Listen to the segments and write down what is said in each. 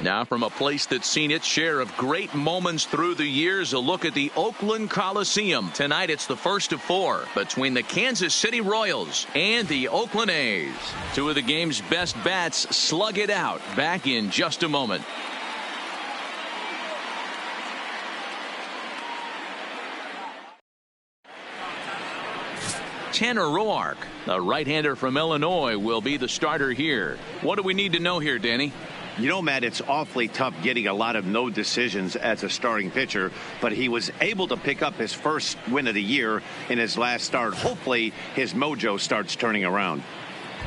Now from a place that's seen its share of great moments through the years, a look at the Oakland Coliseum. Tonight it's the first of 4 between the Kansas City Royals and the Oakland A's. 2 of the game's best bats slug it out. Back in just a moment. Tanner Roark, a right-hander from Illinois, will be the starter here. What do we need to know here, Danny? You know, Matt, it's awfully tough getting a lot of no decisions as a starting pitcher, but he was able to pick up his first win of the year in his last start. Hopefully his mojo starts turning around.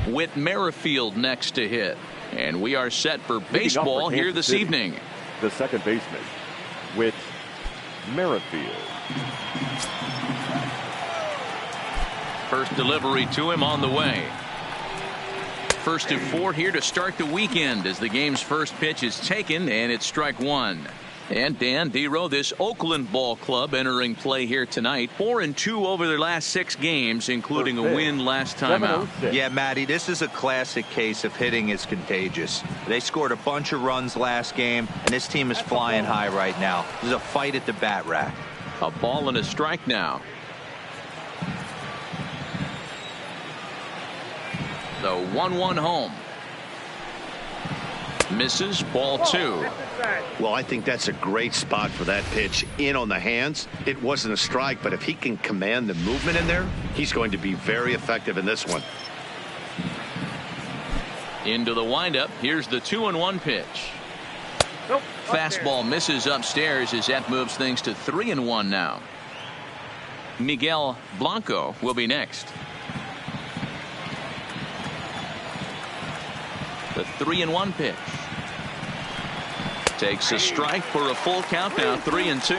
With Merrifield next to hit, and we are set for baseball here this evening. The second baseman, with Merrifield. First delivery to him on the way. First of 4 here to start the weekend as the game's first pitch is taken, and it's strike 1. And Dan Dero, this Oakland ball club entering play here tonight. 4-2 over their last 6 games, including a win last time out. Yeah, Matty, this is a classic case of hitting is contagious. They scored a bunch of runs last game, and this team is flying high right now. There's a fight at the bat rack. A ball and a strike now. The 1-1 home. Misses, ball 2. Well, I think that's a great spot for that pitch in on the hands. It wasn't a strike, but if he can command the movement in there, he's going to be very effective in this one. Into the windup. Here's the 2-1 pitch. Fastball misses upstairs as that moves things to 3-1 now. Miguel Blanco will be next. The 3-1 pitch. Takes a strike for a full count now. 3-2.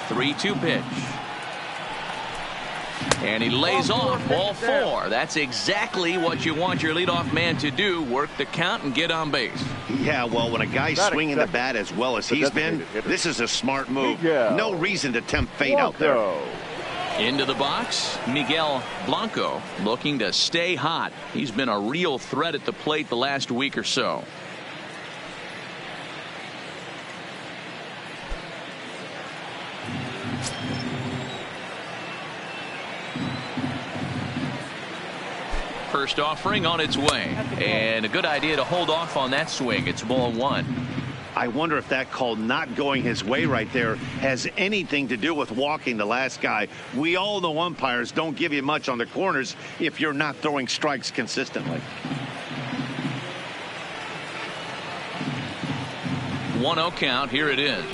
Three-two pitch. And he lays off ball 4. That's exactly what you want your leadoff man to do. Work the count and get on base. Yeah, well, when a guy's swinging the bat as well as he's been, this is a smart move. No reason to tempt fate out there. Into the box, Miguel Blanco looking to stay hot. He's been a real threat at the plate the last week or so. First offering on its way, and a good idea to hold off on that swing. It's ball 1. I wonder if that call not going his way right there has anything to do with walking the last guy. We all know umpires don't give you much on the corners if you're not throwing strikes consistently. 1-0 count. Here it is.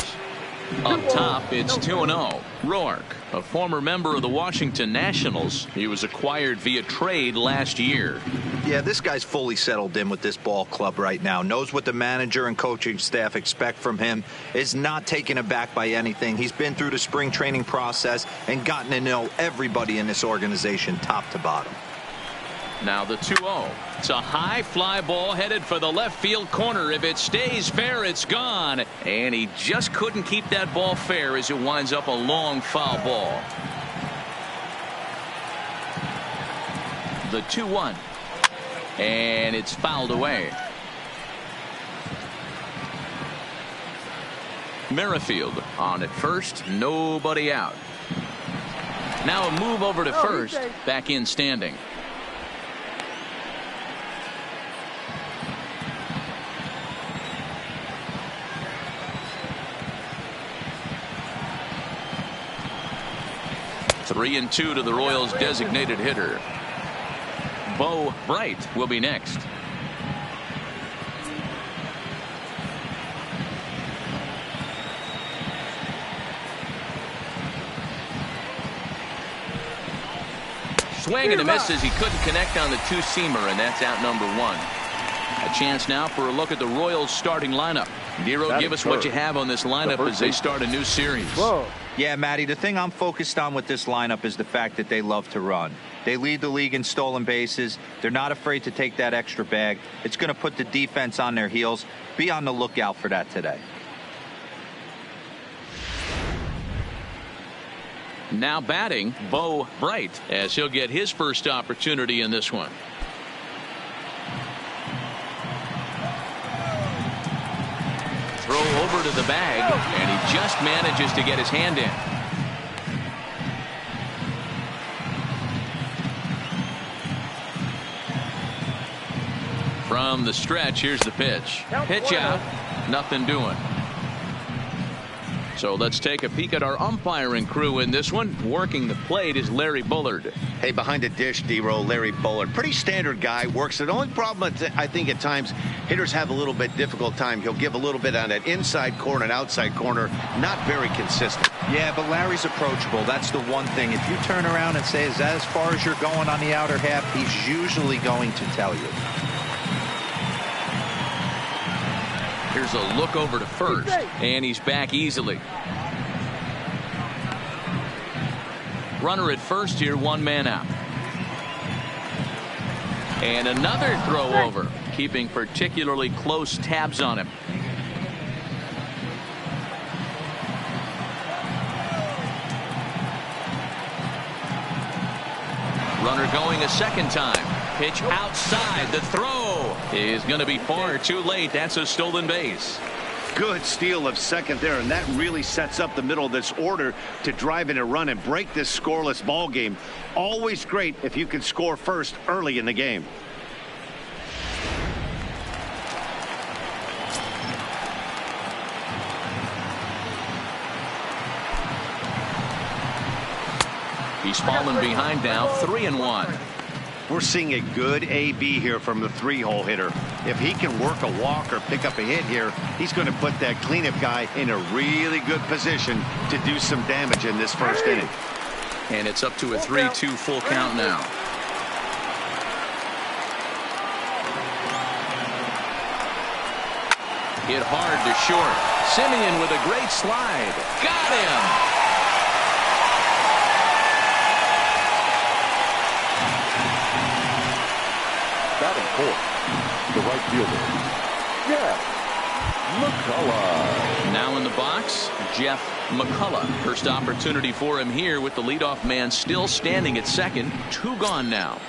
Up top, it's 2-0. Roark, a former member of the Washington Nationals. He was acquired via trade last year. Yeah, this guy's fully settled in with this ball club right now. Knows what the manager and coaching staff expect from him. Is not taken aback by anything. He's been through the spring training process and gotten to know everybody in this organization top to bottom. Now the 2-0. It's a high fly ball headed for the left field corner. If it stays fair, it's gone. And he just couldn't keep that ball fair as it winds up a long foul ball. The 2-1. And it's fouled away. Merrifield on at first. Nobody out. Now a move over to first. Back in standing. Three and 2 to the Royals designated hitter. Bo Bright will be next. Swing and a miss as he couldn't connect on the two-seamer, and that's out number 1. A chance now for a look at the Royals starting lineup. Dero, give us what you have on this lineup as they start a new series. Yeah, Matty, the thing I'm focused on with this lineup is the fact that they love to run. They lead the league in stolen bases. They're not afraid to take that extra bag. It's going to put the defense on their heels. Be on the lookout for that today. Now batting, Bo Bright, as he'll get his first opportunity in this one. Throw over to the bag, and he just manages to get his hand in. From the stretch, here's the pitch. Pitch out, nothing doing. So let's take a peek at our umpiring crew in this one. Working the plate is Larry Bullard. Hey, behind the dish, D-Row, Larry Bullard. Pretty standard guy, works it. The only problem, I think, at times, hitters have a little bit difficult time. He'll give a little bit on that inside corner and outside corner. Not very consistent. Yeah, but Larry's approachable. That's the one thing. If you turn around and say, is that as far as you're going on the outer half, he's usually going to tell you. Here's a look over to first, and he's back easily. Runner at first here, one man out. And another throw over, keeping particularly close tabs on him. Runner going a second time. Pitch outside. The throw is going to be far too late. That's a stolen base. Good steal of second there, and that really sets up the middle of this order to drive in a run and break this scoreless ball game. Always great if you can score first early in the game. He's fallen behind now, 3-1. We're seeing a good AB here from the three-hole hitter. If he can work a walk or pick up a hit here, he's going to put that cleanup guy in a really good position to do some damage in this first inning. And it's up to a 3-2 full count now. Hit hard to short. Simeon with a great slide. Got him. Batting fourth, the right fielder, Jeff McCullough. Now in the box, Jeff McCullough. First opportunity for him here with the leadoff man still standing at second. 2 gone now.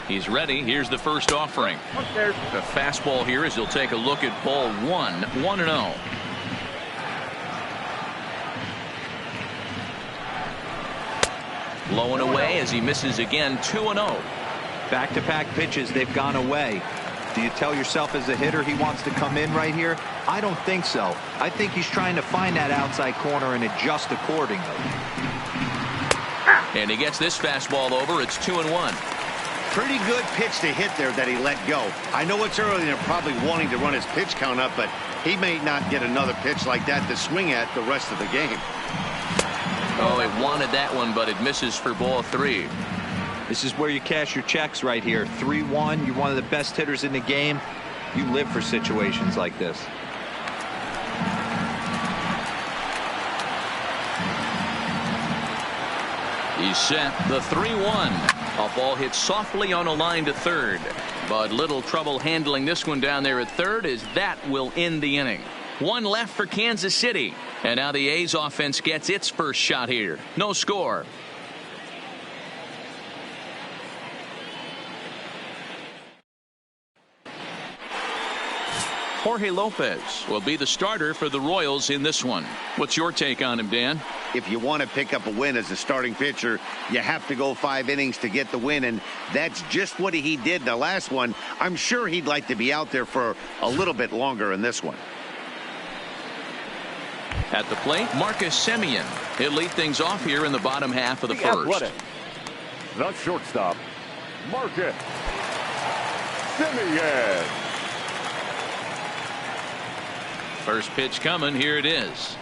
He's ready. Here's the first offering. The fastball here as he'll take a look at ball 1. 1-0. Low and away as he misses again. 2-0. Back-to-back pitches, they've gone away. Do you tell yourself as a hitter he wants to come in right here? I don't think so. I think he's trying to find that outside corner and adjust accordingly. And he gets this fastball over. It's 2-1. Pretty good pitch to hit there that he let go. I know it's early and they're probably wanting to run his pitch count up, but he may not get another pitch like that to swing at the rest of the game. Oh, it wanted that one, but it misses for ball 3. This is where you cash your checks right here. 3-1. You're one of the best hitters in the game. You live for situations like this. He's set. The 3-1. A ball hit softly on a line to third, but little trouble handling this one down there at third, as that will end the inning. 1 left for Kansas City. And now the A's offense gets its first shot here. No score. Jorge Lopez will be the starter for the Royals in this one. What's your take on him, Dan? If you want to pick up a win as a starting pitcher, you have to go 5 innings to get the win, and that's just what he did in the last one. I'm sure he'd like to be out there for a little bit longer in this one. At the plate, Marcus Semien. He'll lead things off here in the bottom half of the first. Athletic, the shortstop, Marcus Semien. First pitch coming. Here it is.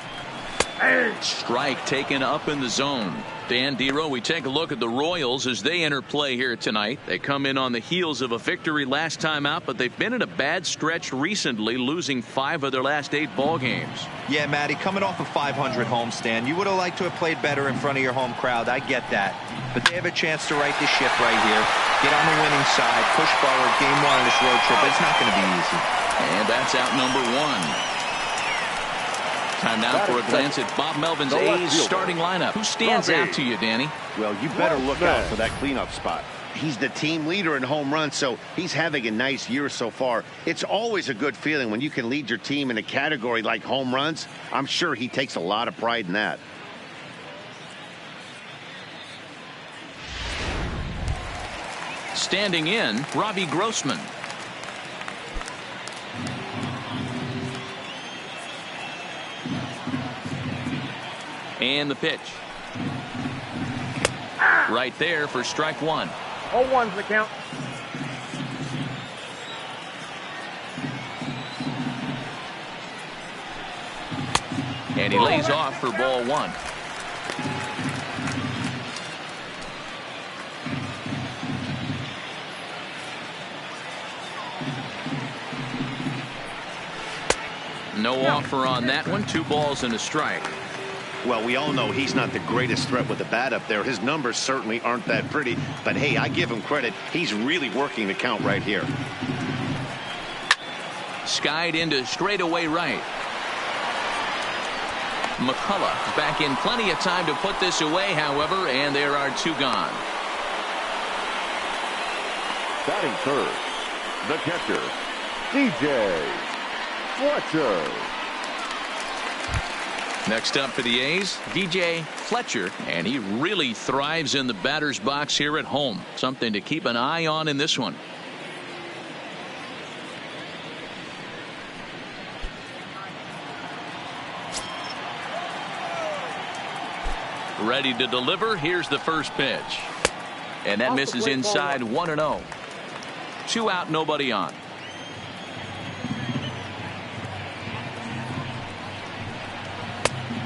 Strike taken up in the zone. Dan Dero, we take a look at the Royals as they enter play here tonight. They come in on the heels of a victory last time out, but they've been in a bad stretch recently, losing 5 of their last 8 ball games. Yeah, Matty, coming off a 500 homestand, you would have liked to have played better in front of your home crowd. I get that. But they have a chance to right the ship right here, get on the winning side, push forward, game 1 of this road trip. But it's not going to be easy. And that's out number 1. Time now for a glance at Bob Melvin's A's starting lineup. Who stands out to you, Danny? Well, you better look out for that cleanup spot. He's the team leader in home runs, so he's having a nice year so far. It's always a good feeling when you can lead your team in a category like home runs. I'm sure he takes a lot of pride in that. Standing in, Robbie Grossman. And the pitch. Right there for strike one. 0-1's the count. And he lays off for ball one. No offer on that one. 2 balls and a strike. Well, we all know he's not the greatest threat with the bat up there. His numbers certainly aren't that pretty. But, hey, I give him credit. He's really working the count right here. Skied into straightaway right. McCullough back in plenty of time to put this away, however, and there are 2 gone. Batting third, the catcher, DJ FLETCHER. Next up for the A's, DJ FLETCHER, and he really thrives in the batter's box here at home. Something to keep an eye on in this one. Ready to deliver. Here's the first pitch. And that misses inside 1-0. 2 out, nobody on.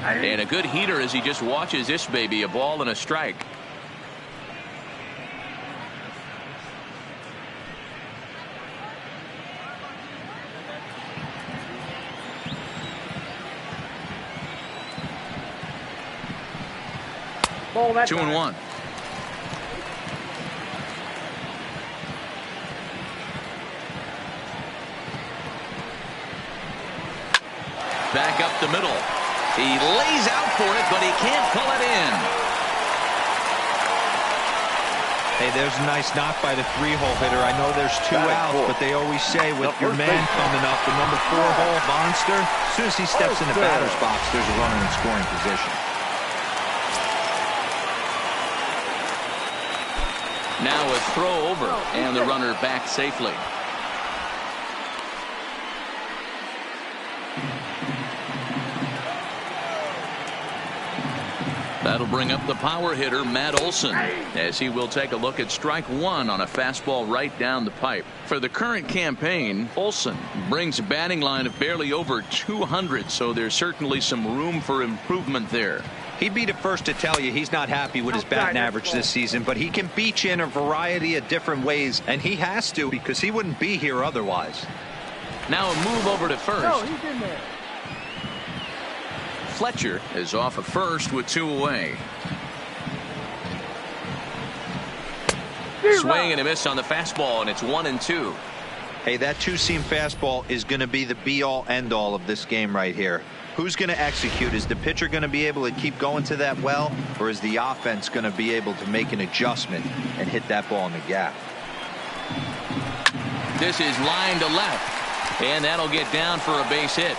And a good heater as he just watches this baby, a ball and a strike. Ball that 2-1. Back up the middle. He lays out for it, but he can't pull it in. Hey, there's a nice knock by the 3-hole hitter. I know there's 2 outs, but they always say with your man coming up, the number 4-hole monster, as soon as he steps in the batter's box, there's a runner in scoring position. Now a throw over, and the runner back safely. That'll bring up the power hitter, Matt Olson, as he will take a look at strike one on a fastball right down the pipe. For the current campaign, Olson brings a batting line of barely over 200, so there's certainly some room for improvement there. He'd be the first to tell you he's not happy with his batting average this season, but he can beat you in a variety of different ways, and he has to because he wouldn't be here otherwise. Now a move over to first. No, he's in there. FLETCHER is off at first with 2 away. Swing and a miss on the fastball, and it's 1-2. Hey, that 2-seam fastball is going to be the be-all, end-all of this game right here. Who's going to execute? Is the pitcher going to be able to keep going to that well, or is the offense going to be able to make an adjustment and hit that ball in the gap? This is line to left, and that'll get down for a base hit.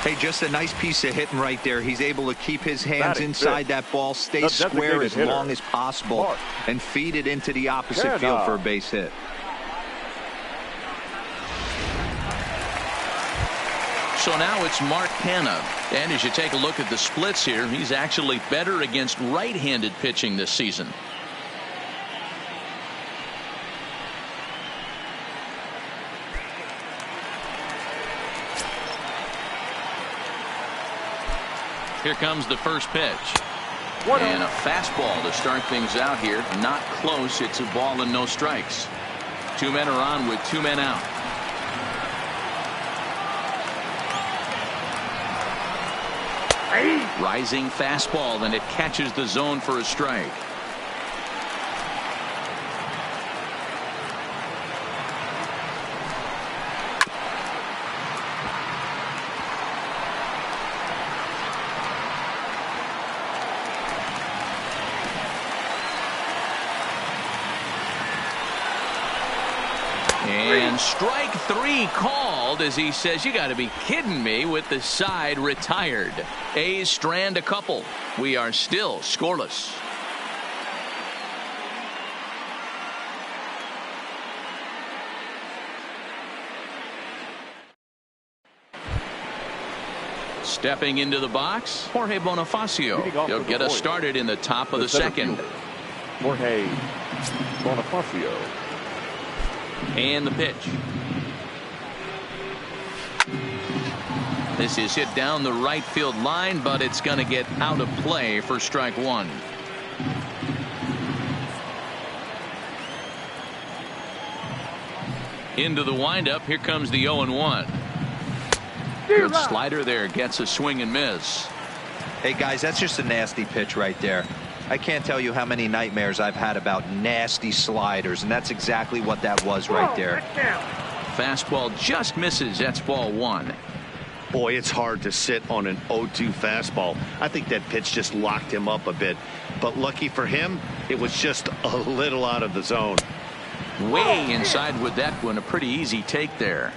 Hey, just a nice piece of hitting right there. He's able to keep his hands inside that ball, stay square as long as possible, and feed it into the opposite field for a base hit. So now it's Mark Canha, and as you take a look at the splits here, he's actually better against right-handed pitching this season. Here comes the first pitch. And a fastball to start things out here. Not close. It's a ball and no strikes. 2 men are on with 2 men out. Rising fastball, and it catches the zone for a strike. And strike 3 called as he says, you got to be kidding me, with the side retired. A's strand a couple. We are still scoreless. Stepping into the box, Jorge Bonifacio. He'll get us started in the top of the second. Jorge Bonifacio. And the pitch. This is hit down the right field line, but it's going to get out of play for strike 1. Into the windup. Here comes the 0-1. Good slider there, gets a swing and miss. Hey guys, that's just a nasty pitch right there. I can't tell you how many nightmares I've had about nasty sliders, and that's exactly what that was right there. Fastball just misses. That's ball 1. Boy, it's hard to sit on an 0-2 fastball. I think that pitch just locked him up a bit. But lucky for him, it was just a little out of the zone. Way inside with that one. A pretty easy take there.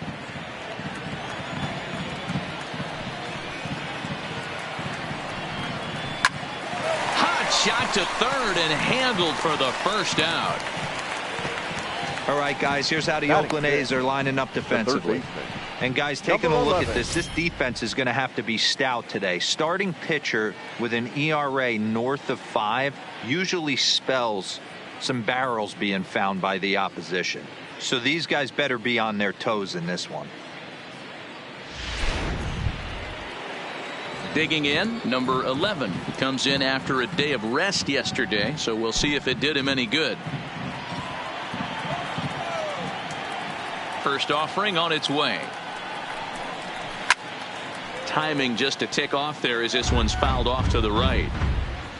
Shot to third and handled for the first out. All right, guys, here's how the Oakland A's are lining up defensively. And guys, taking a look at this defense is going to have to be stout today. Starting pitcher with an ERA north of 5 usually spells some barrels being found by the opposition. So these guys better be on their toes in this one. Digging in, number 11 comes in after a day of rest yesterday, so we'll see if it did him any good. First offering on its way. Timing just a tick off there as this one's fouled off to the right.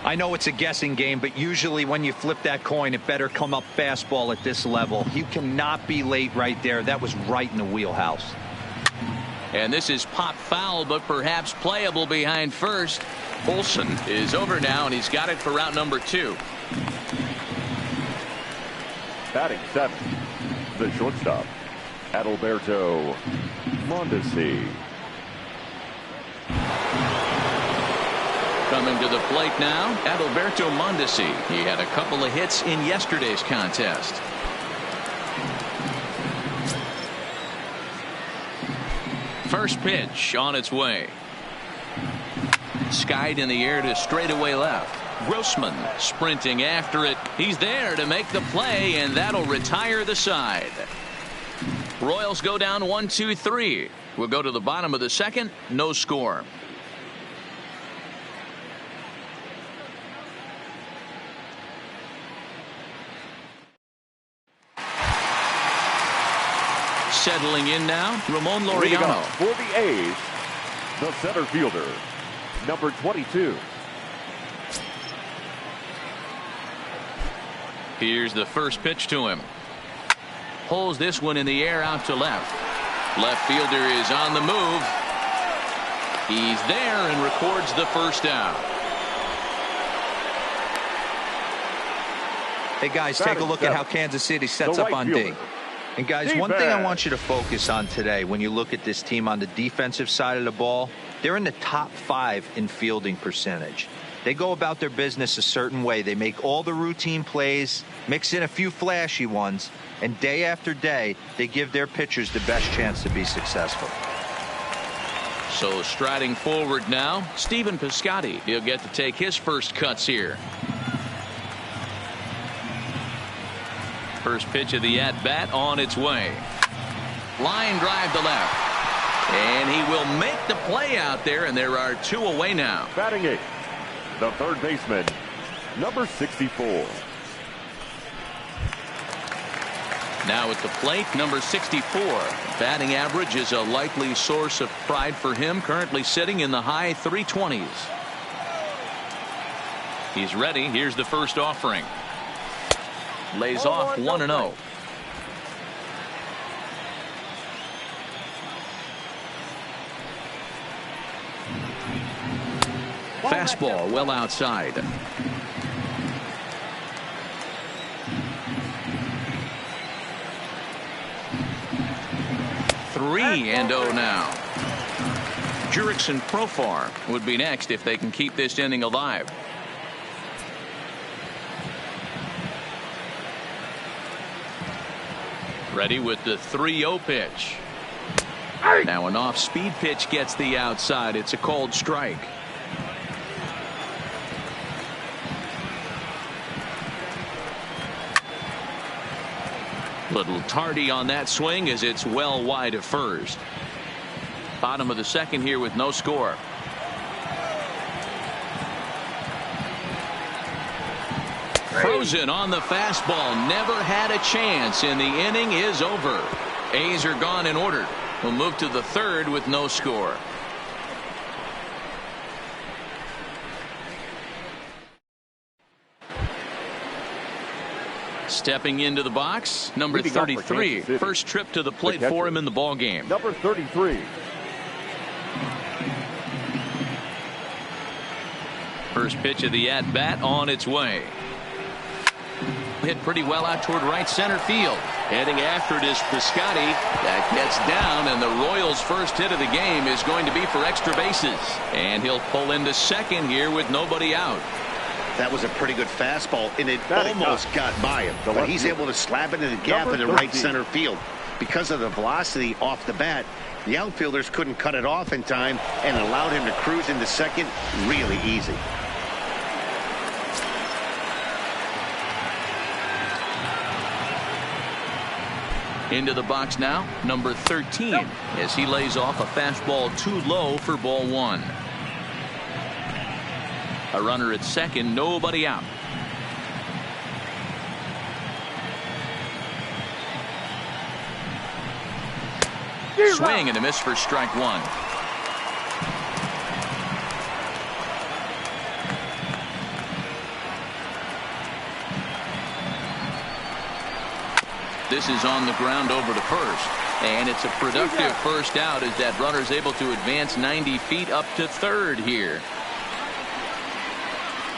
I know it's a guessing game, but usually when you flip that coin, it better come up fastball at this level. You cannot be late right there. That was right in the wheelhouse. And this is pop foul, but perhaps playable behind first. Olsen is over now, and he's got it for route number 2. Batting 7, the shortstop, Adalberto Mondesi. Coming to the plate now, Adalberto Mondesi. He had a couple of hits in yesterday's contest. First pitch on its way. Skied in the air to straightaway left. Grossman sprinting after it. He's there to make the play, and that'll retire the side. Royals go down 1-2-3. We'll go to the bottom of the second. No score. Settling in now, Ramon Laureano. For the A's, the center fielder, number 22. Here's the first pitch to him. Pulls this one in the air out to left. Left fielder is on the move. He's there and records the first out. Hey guys, take a look at how Kansas City sets up on D. And guys, one thing I want you to focus on today when you look at this team on the defensive side of the ball, they're in the top 5 in fielding percentage. They go about their business a certain way. They make all the routine plays, mix in a few flashy ones, and day after day, they give their pitchers the best chance to be successful. So striding forward now, Stephen Piscotty. He'll get to take his first cuts here. First pitch of the at-bat on its way. Line drive to left. And he will make the play out there, and there are 2 away now. Batting 8, the third baseman, number 64. Now at the plate, number 64. Batting average is a likely source of pride for him, currently sitting in the high 320s. He's ready. Here's the first offering. Lays off 1-0. Fastball well outside. 3-0 now. Jurickson Profar would be next if they can keep this inning alive. Ready with the 3-0 pitch. Now an off-speed pitch gets the outside. It's a called strike. Little tardy on that swing as it's well wide of first. Bottom of the second here with no score. Frozen on the fastball. Never had a chance, and the inning is over. A's are gone in order. We'll move to the third with no score. Stepping into the box, number 33. First trip to the plate for him in the ball game. Number 33. First pitch of the at-bat on its way. Hit pretty well out toward right center field. Heading after it is Piscotty. That gets down, and the Royals' first hit of the game is going to be for extra bases. And he'll pull into second here with nobody out. That was a pretty good fastball, and it almost got by him. But he's able to slap it in the gap in the right center field. Because of the velocity off the bat, the outfielders couldn't cut it off in time and allowed him to cruise into second really easy. Into the box now, number 13, as he lays off a fastball too low for ball one. A runner at second, nobody out. Swing and a miss for strike one. This is on the ground over to first, and it's a productive first out as that runner's able to advance 90 feet up to third here.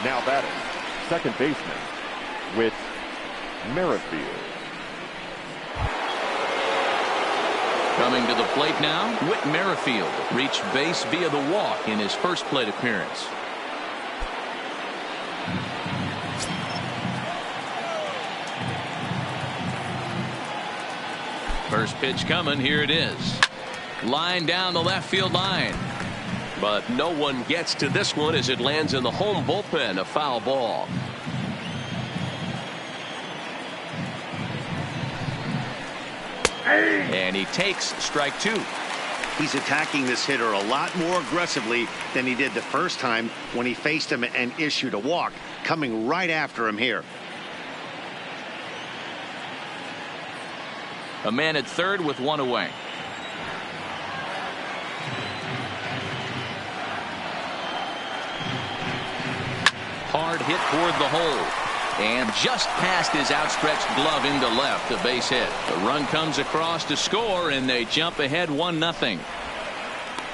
Now batting, second baseman, Whit Merrifield. Coming to the plate now, Whit Merrifield reached base via the walk in his first plate appearance. First pitch coming, here it is. Line down the left field line. But no one gets to this one as it lands in the home bullpen, a foul ball. And he takes strike two. He's attacking this hitter a lot more aggressively than he did the first time when he faced him and issued a walk, coming right after him here. A man at third with one away. Hard hit toward the hole, and just past his outstretched glove into left, a base hit. The run comes across to score, and they jump ahead 1-0.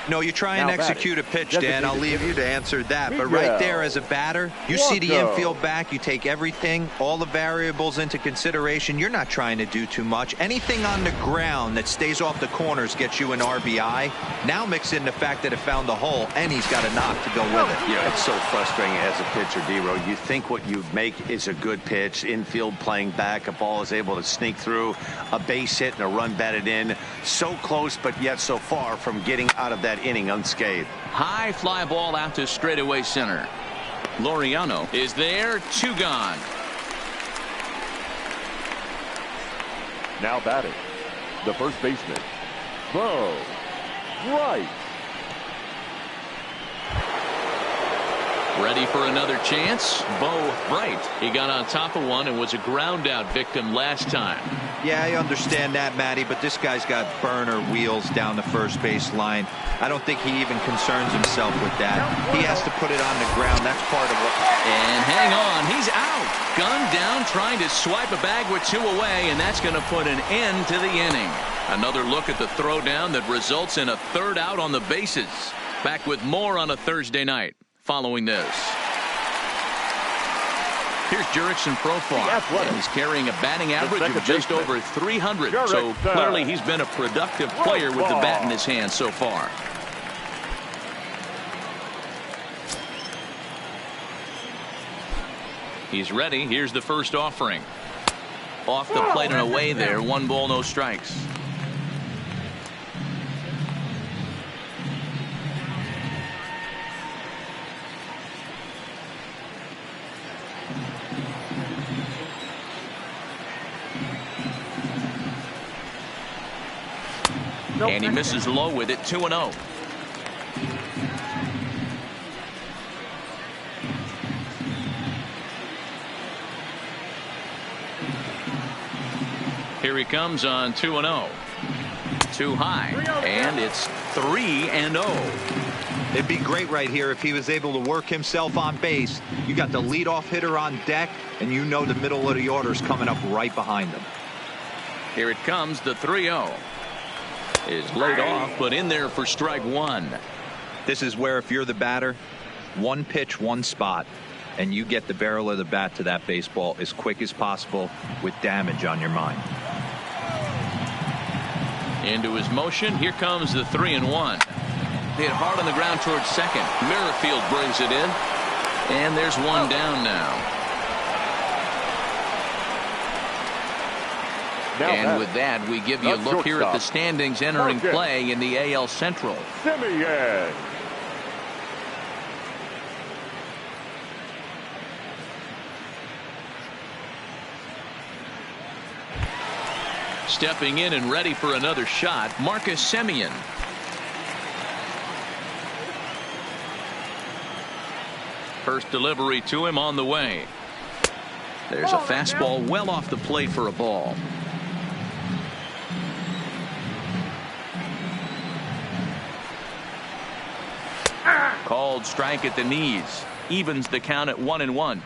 No, you try and execute a pitch, Dan. I'll leave you to answer that. But right there as a batter, you see the infield back. You take everything, all the variables into consideration. You're not trying to do too much. Anything on the ground that stays off the corners gets you an RBI. Now mix in the fact that it found the hole, and he's got a knock to go with it. Yeah, it's so frustrating as a pitcher, D-Row. You think what you make is a good pitch. Infield playing back. A ball is able to sneak through. A base hit and a run batted in. So close, but yet so far from getting out of that inning unscathed. High fly ball out to straightaway center. Laureano is there, two gone. Now batting, the first baseman, Bo Wright. Ready for another chance? Bo Wright. He got on top of one and was a ground out victim last time. Yeah, I understand that, Matty, but this guy's got burner wheels down the first base line. I don't think he even concerns himself with that. He has to put it on the ground. That's part of what. And hang on, he's out. Gunned down, trying to swipe a bag with two away, and that's going to put an end to the inning. Another look at the throwdown that results in a third out on the bases. Back with more on a Thursday night following this. Here's Jurickson Profar, and he's carrying a batting average of just over 300. So clearly he's been a productive player with the bat in his hand so far. He's ready. Here's the first offering. Off the plate and away there. 1 ball, no strikes. And he misses low with it. 2-0. Here he comes on 2-0. Too high, and it's 3-0. It'd be great right here if he was able to work himself on base. You got the leadoff hitter on deck, and you know the middle of the order's coming up right behind him. Here it comes. The 3-0 is laid off, but in there for strike 1. This is where if you're the batter, 1 pitch, 1 spot, and you get the barrel of the bat to that baseball as quick as possible with damage on your mind. Into his motion. Here comes the 3-1. Hit hard on the ground towards second. Merrifield brings it in, and there's 1 down now. And with that, we give you a look here at the standings entering play in the AL Central. Simeon. Stepping in and ready for another shot, Marcus Semien. First delivery to him on the way. There's a fastball well off the plate for a ball. Called strike at the knees. Evens the count at 1-1.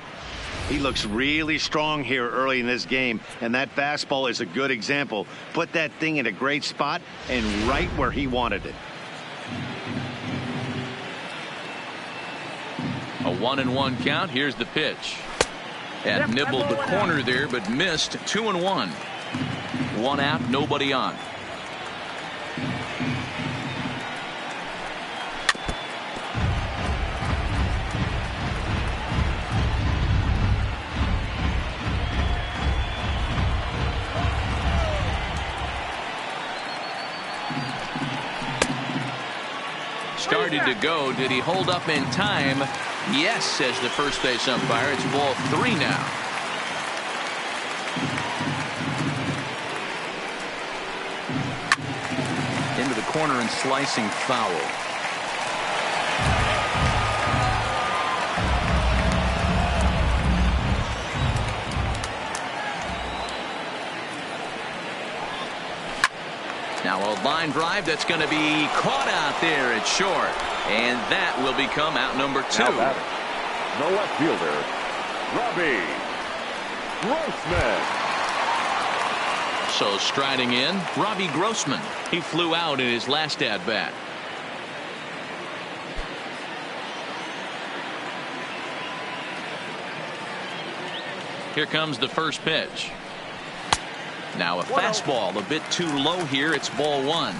He looks really strong here early in this game, and that fastball is a good example. Put that thing in a great spot and right where he wanted it. A 1-1 count. Here's the pitch. And nibbled the corner there, but missed. 2-1. 1 out, nobody on. Started to go. Did he hold up in time? Yes, says the first base umpire. It's ball 3 now. Into the corner and slicing foul. Now a line drive that's going to be caught out there. It's short. And that will become out number 2. The left fielder, Robbie Grossman. So striding in, Robbie Grossman. He flew out in his last at bat. Here comes the first pitch. Now a fastball a bit too low here. It's ball 1.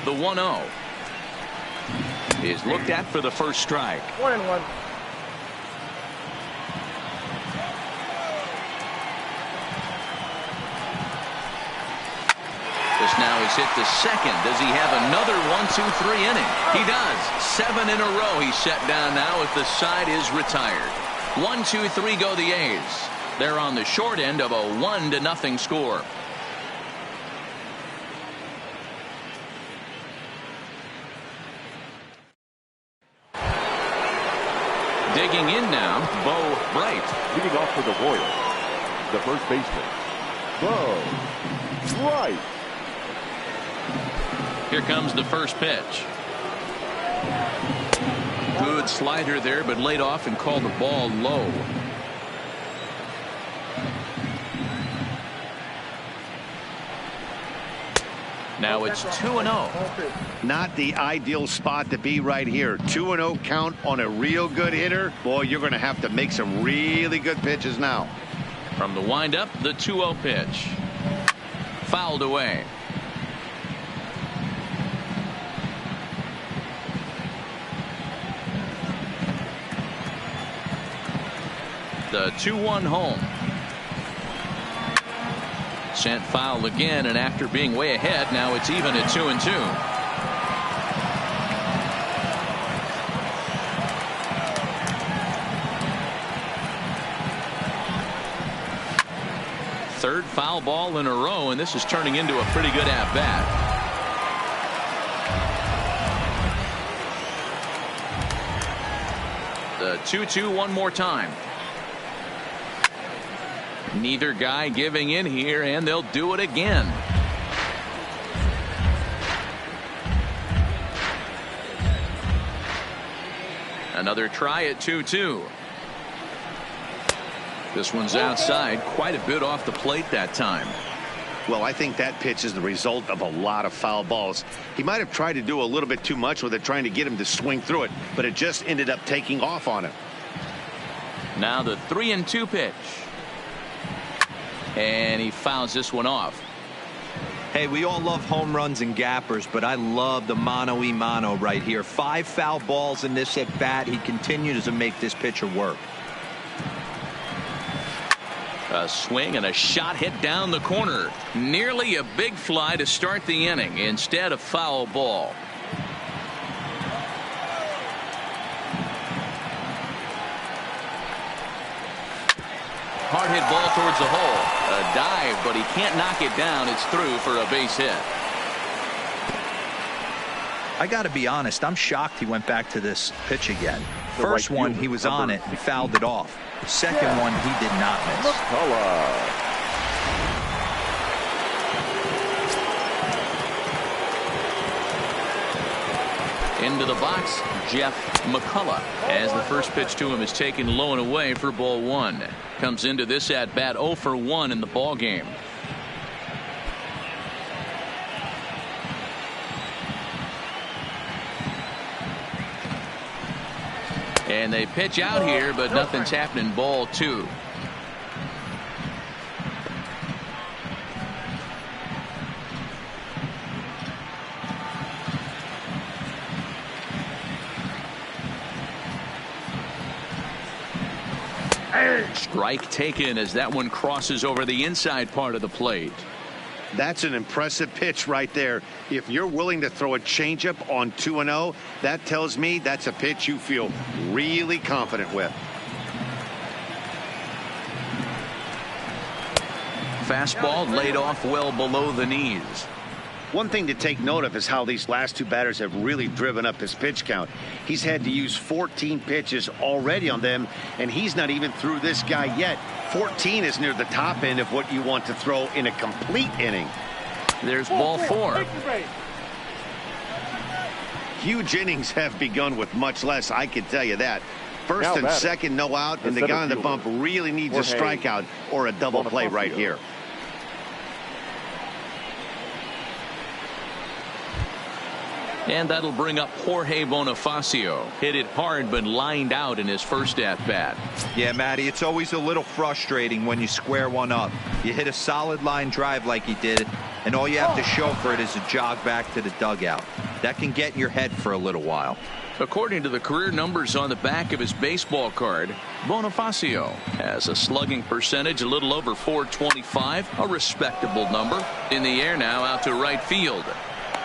The 1-0 is looked at for the first strike. 1-1. This now is hit to second. Does he have another 1-2-3 inning? He does. 7 in a row he's set down now if the side is retired. 1-2-3 go the A's. They're on the short end of a 1-0 score. Digging in now, Bo Bright. Leading off for the Royals, the first baseman, Bo Bright. Here comes the first pitch. Good slider there, but laid off and called the ball low. Now it's 2-0. Not the ideal spot to be right here. 2-0 count on a real good hitter. Boy, you're going to have to make some really good pitches now. From the windup, the 2-0 pitch. Fouled away. The 2-1 home. Sent foul again, and after being way ahead, now it's even at 2-2. Third foul ball in a row, and this is turning into a pretty good at-bat. The 2-2 one more time. Neither guy giving in here, and they'll do it again. Another try at 2-2. This one's outside, quite a bit off the plate that time. Well, I think that pitch is the result of a lot of foul balls. He might have tried to do a little bit too much with it, trying to get him to swing through it, but it just ended up taking off on him. Now the 3-2 pitch. And he fouls this one off. Hey, we all love home runs and gappers, but I love the mano-y-mano right here. 5 foul balls in this at bat. He continues to make this pitcher work. A swing and a shot hit down the corner. Nearly a big fly to start the inning. Instead, a foul ball. Hard hit ball towards the hole. A dive, but he can't knock it down. It's through for a base hit. I got to be honest, I'm shocked he went back to this pitch again. First one, he was on it and fouled it off. Second one, he did not miss. Into the box, Jeff McCullough, as the first pitch to him is taken low and away for ball 1. Comes into this at bat 0 for 1 in the ball game. And they pitch out here, but nothing's happening. Ball 2. Strike taken as that one crosses over the inside part of the plate. That's an impressive pitch right there. If you're willing to throw a changeup on 2-0, that tells me that's a pitch you feel really confident with. Fastball laid off well below the knees. One thing to take note of is how these last 2 batters have really driven up his pitch count. He's had to use 14 pitches already on them, and he's not even through this guy yet. 14 is near the top end of what you want to throw in a complete inning. There's ball 4. Huge innings have begun with much less, I can tell you that. First and second, no out, and the guy on the bump really needs a strikeout or a double play right here. And that'll bring up Jorge Bonifacio. Hit it hard, but lined out in his first at-bat. Yeah, Matty, it's always a little frustrating when you square one up. You hit a solid line drive like he did, and all you have to show for it is a jog back to the dugout. That can get in your head for a little while. According to the career numbers on the back of his baseball card, Bonifacio has a slugging percentage a little over .425, a respectable number. In the air now, out to right field.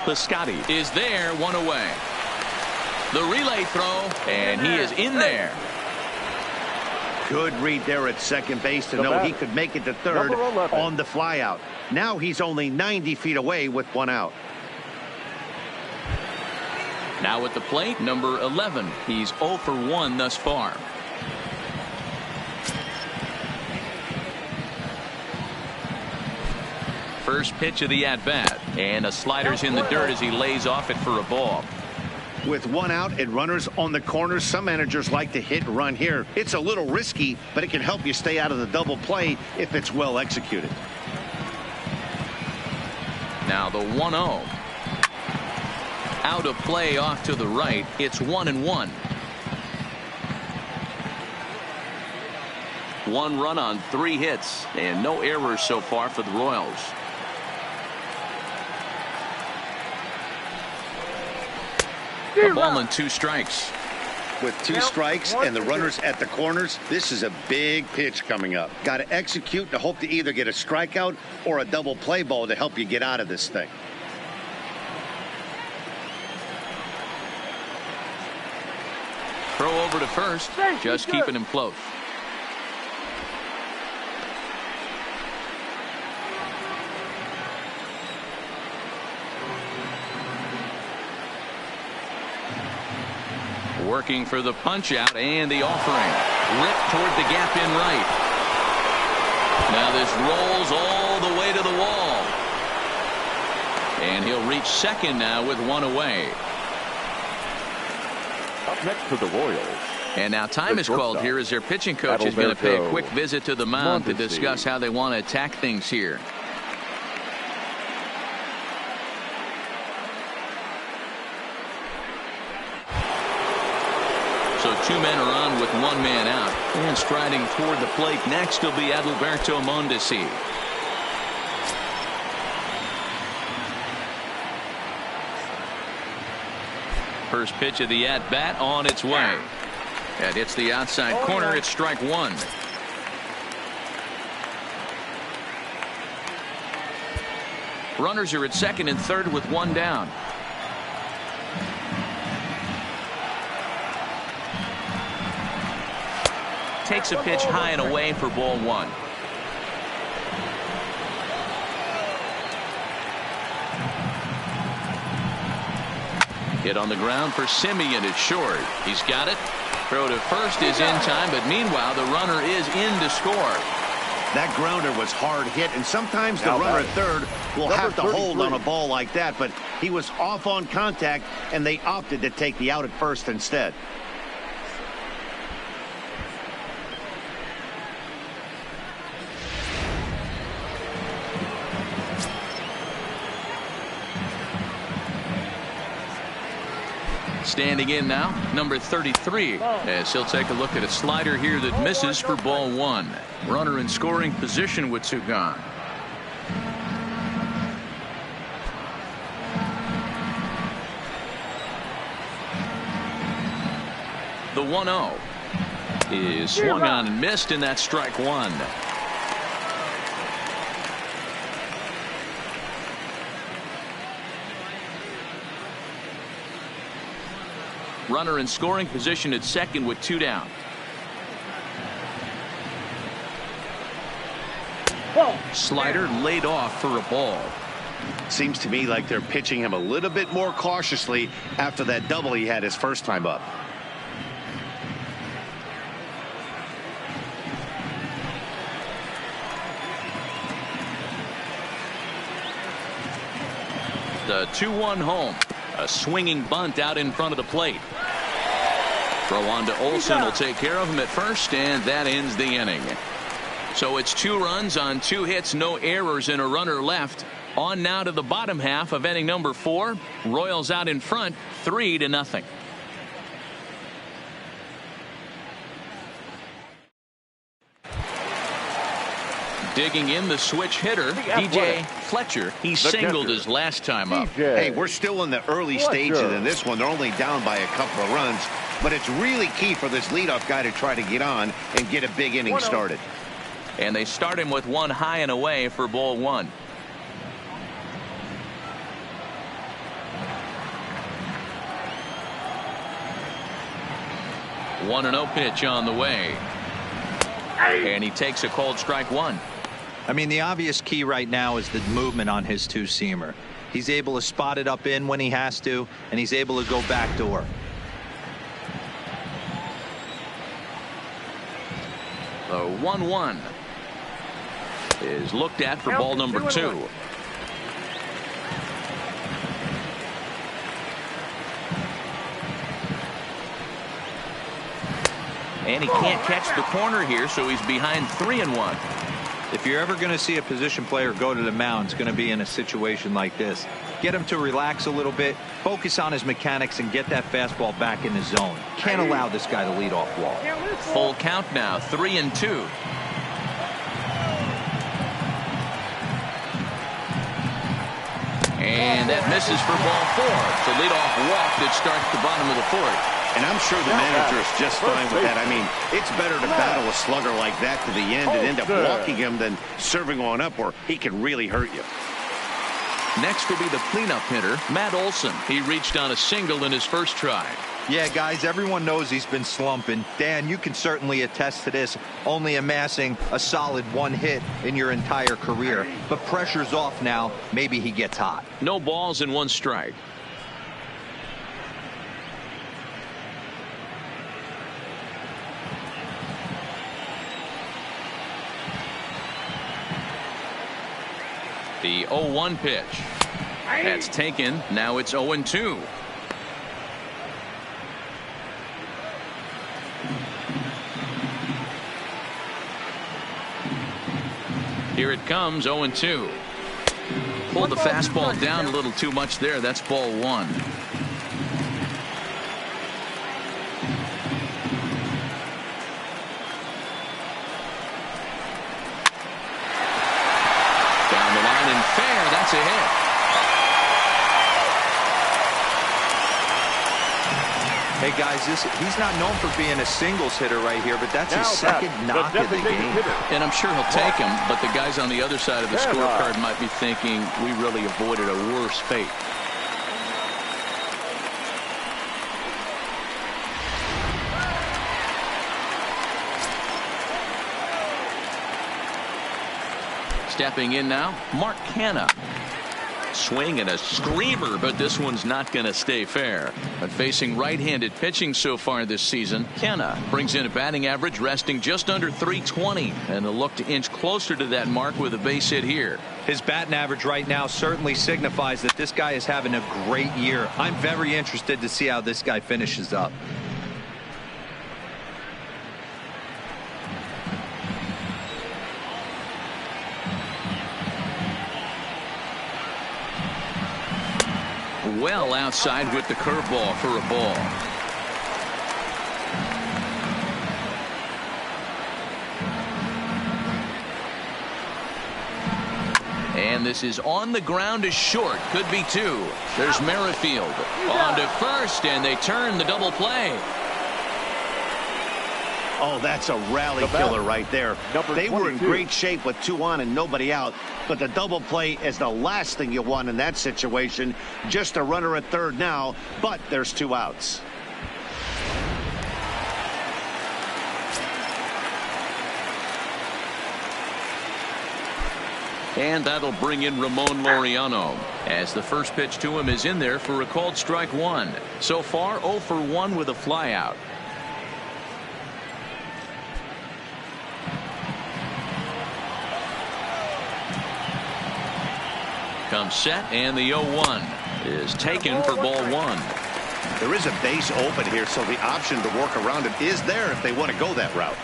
Piscotty is there, 1 away. The relay throw, and he is in there. Good read there at second base to know he could make it to third on the flyout. Now he's only 90 feet away with 1 out. Now at the plate, number 11. He's 0 for 1 thus far. First pitch of the at-bat, and a slider's in the dirt as he lays off it for a ball. With 1 out and runners on the corners, some managers like to hit and run here. It's a little risky, but it can help you stay out of the double play if it's well executed. Now the 1-0. Out of play off to the right. It's 1-1. One run on 3 hits and no errors so far for the Royals. A ball and 2 strikes. With 2 strikes and the runners at the corners, this is a big pitch coming up. Got to execute to hope to either get a strikeout or a double play ball to help you get out of this thing. Throw over to first, just keeping him close. Working for the punch out and the offering. Ripped toward the gap in right. Now this rolls all the way to the wall. And he'll reach second now with 1 away. Up next for the Royals. And now time is called here as their pitching coach is going to pay a quick visit to the mound to discuss how they want to attack things here. So 2 men are on with 1 man out. And striding toward the plate next will be Adalberto Mondesi. First pitch of the at-bat on its way. That hits the outside corner. It's strike 1. Runners are at second and third with 1 down. Takes a pitch high and away for ball 1. Hit on the ground for Simeon. It's short. He's got it. Throw to first is in time, but meanwhile the runner is in to score. That grounder was hard hit, and sometimes the runner at third will have to hold on a ball like that, but he was off on contact, and they opted to take the out at first instead. Standing in now, number 33, as he'll take a look at a slider here that misses for ball 1. Runner in scoring position with 2 gone. The 1-0 is swung on and missed, and that's strike 1. Runner in scoring position at second with 2 down. Slider laid off for a ball. Seems to me like they're pitching him a little bit more cautiously after that double he had his first time up. The 2-1 home. A swinging bunt out in front of the plate. Throw on to Olsen will take care of him at first, and that ends the inning. So it's 2 runs on 2 hits, no errors, and a runner left. On now to the bottom half of inning number 4. Royals out in front, 3-0. Digging in the switch hitter, DJ Fletcher. He singled his last time up. Hey, we're still in the early stages in this one. They're only down by a couple of runs, but it's really key for this leadoff guy to try to get on and get a big inning started. And they start him with 1 high and away for ball 1. One 1-0 pitch on the way. And he takes a called strike 1. I mean, the obvious key right now is the movement on his 2-seamer. He's able to spot it up in when he has to, and he's able to go backdoor. The 1-1 is looked at for ball number 2. And he can't catch the corner here, so he's behind 3-1. If you're ever going to see a position player go to the mound, it's going to be in a situation like this. Get him to relax a little bit, focus on his mechanics, and get that fastball back in the zone. Can't allow this guy to lead off walk. Full count now, 3-2. And that misses for ball 4. It's a leadoff walk that starts the bottom of the 4th. And I'm sure the manager is just fine with that. I mean, it's better to battle a slugger like that to the end and end up walking him than serving on up where he can really hurt you. Next will be the cleanup hitter, Matt Olson. He reached on a single in his first try. Yeah, guys, everyone knows he's been slumping. Dan, you can certainly attest to this, only amassing a solid 1 hit in your entire career. But pressure's off now. Maybe he gets hot. No balls and 1 strike. The 0-1 pitch. That's taken. Now it's 0-2. Here it comes, 0-2. Pulled the fastball down a little too much there. That's ball 1. Down the line and fair. That's a hit. Hey guys, he's not known for being a singles hitter right here, but that's his second knock of the game. And I'm sure he'll take him, but the guys on the other side of the scorecard might be thinking we really avoided a worse fate. Stepping in now, Mark Canha. Swing and a screamer, but this one's not going to stay fair. But facing right-handed pitching so far this season, Canha brings in a batting average resting just under .320, and a look to inch closer to that mark with a base hit here. His batting average right now certainly signifies that this guy is having a great year. I'm very interested to see how this guy finishes up. Well outside with the curveball for a ball. And this is on the ground to short. Could be 2. There's Merrifield on to first, and they turn the double play. Oh, that's a rally killer right there. They were in great shape with 2 on and nobody out, but the double play is the last thing you want in that situation. Just a runner at third now, but there's 2 outs. And that'll bring in Ramon Laureano, as the first pitch to him is in there for a called strike 1. So far 0 for 1 with a flyout. Comes set, and the 0-1 is taken for ball 1. There is a base open here, so the option to work around it is there if they want to go that route.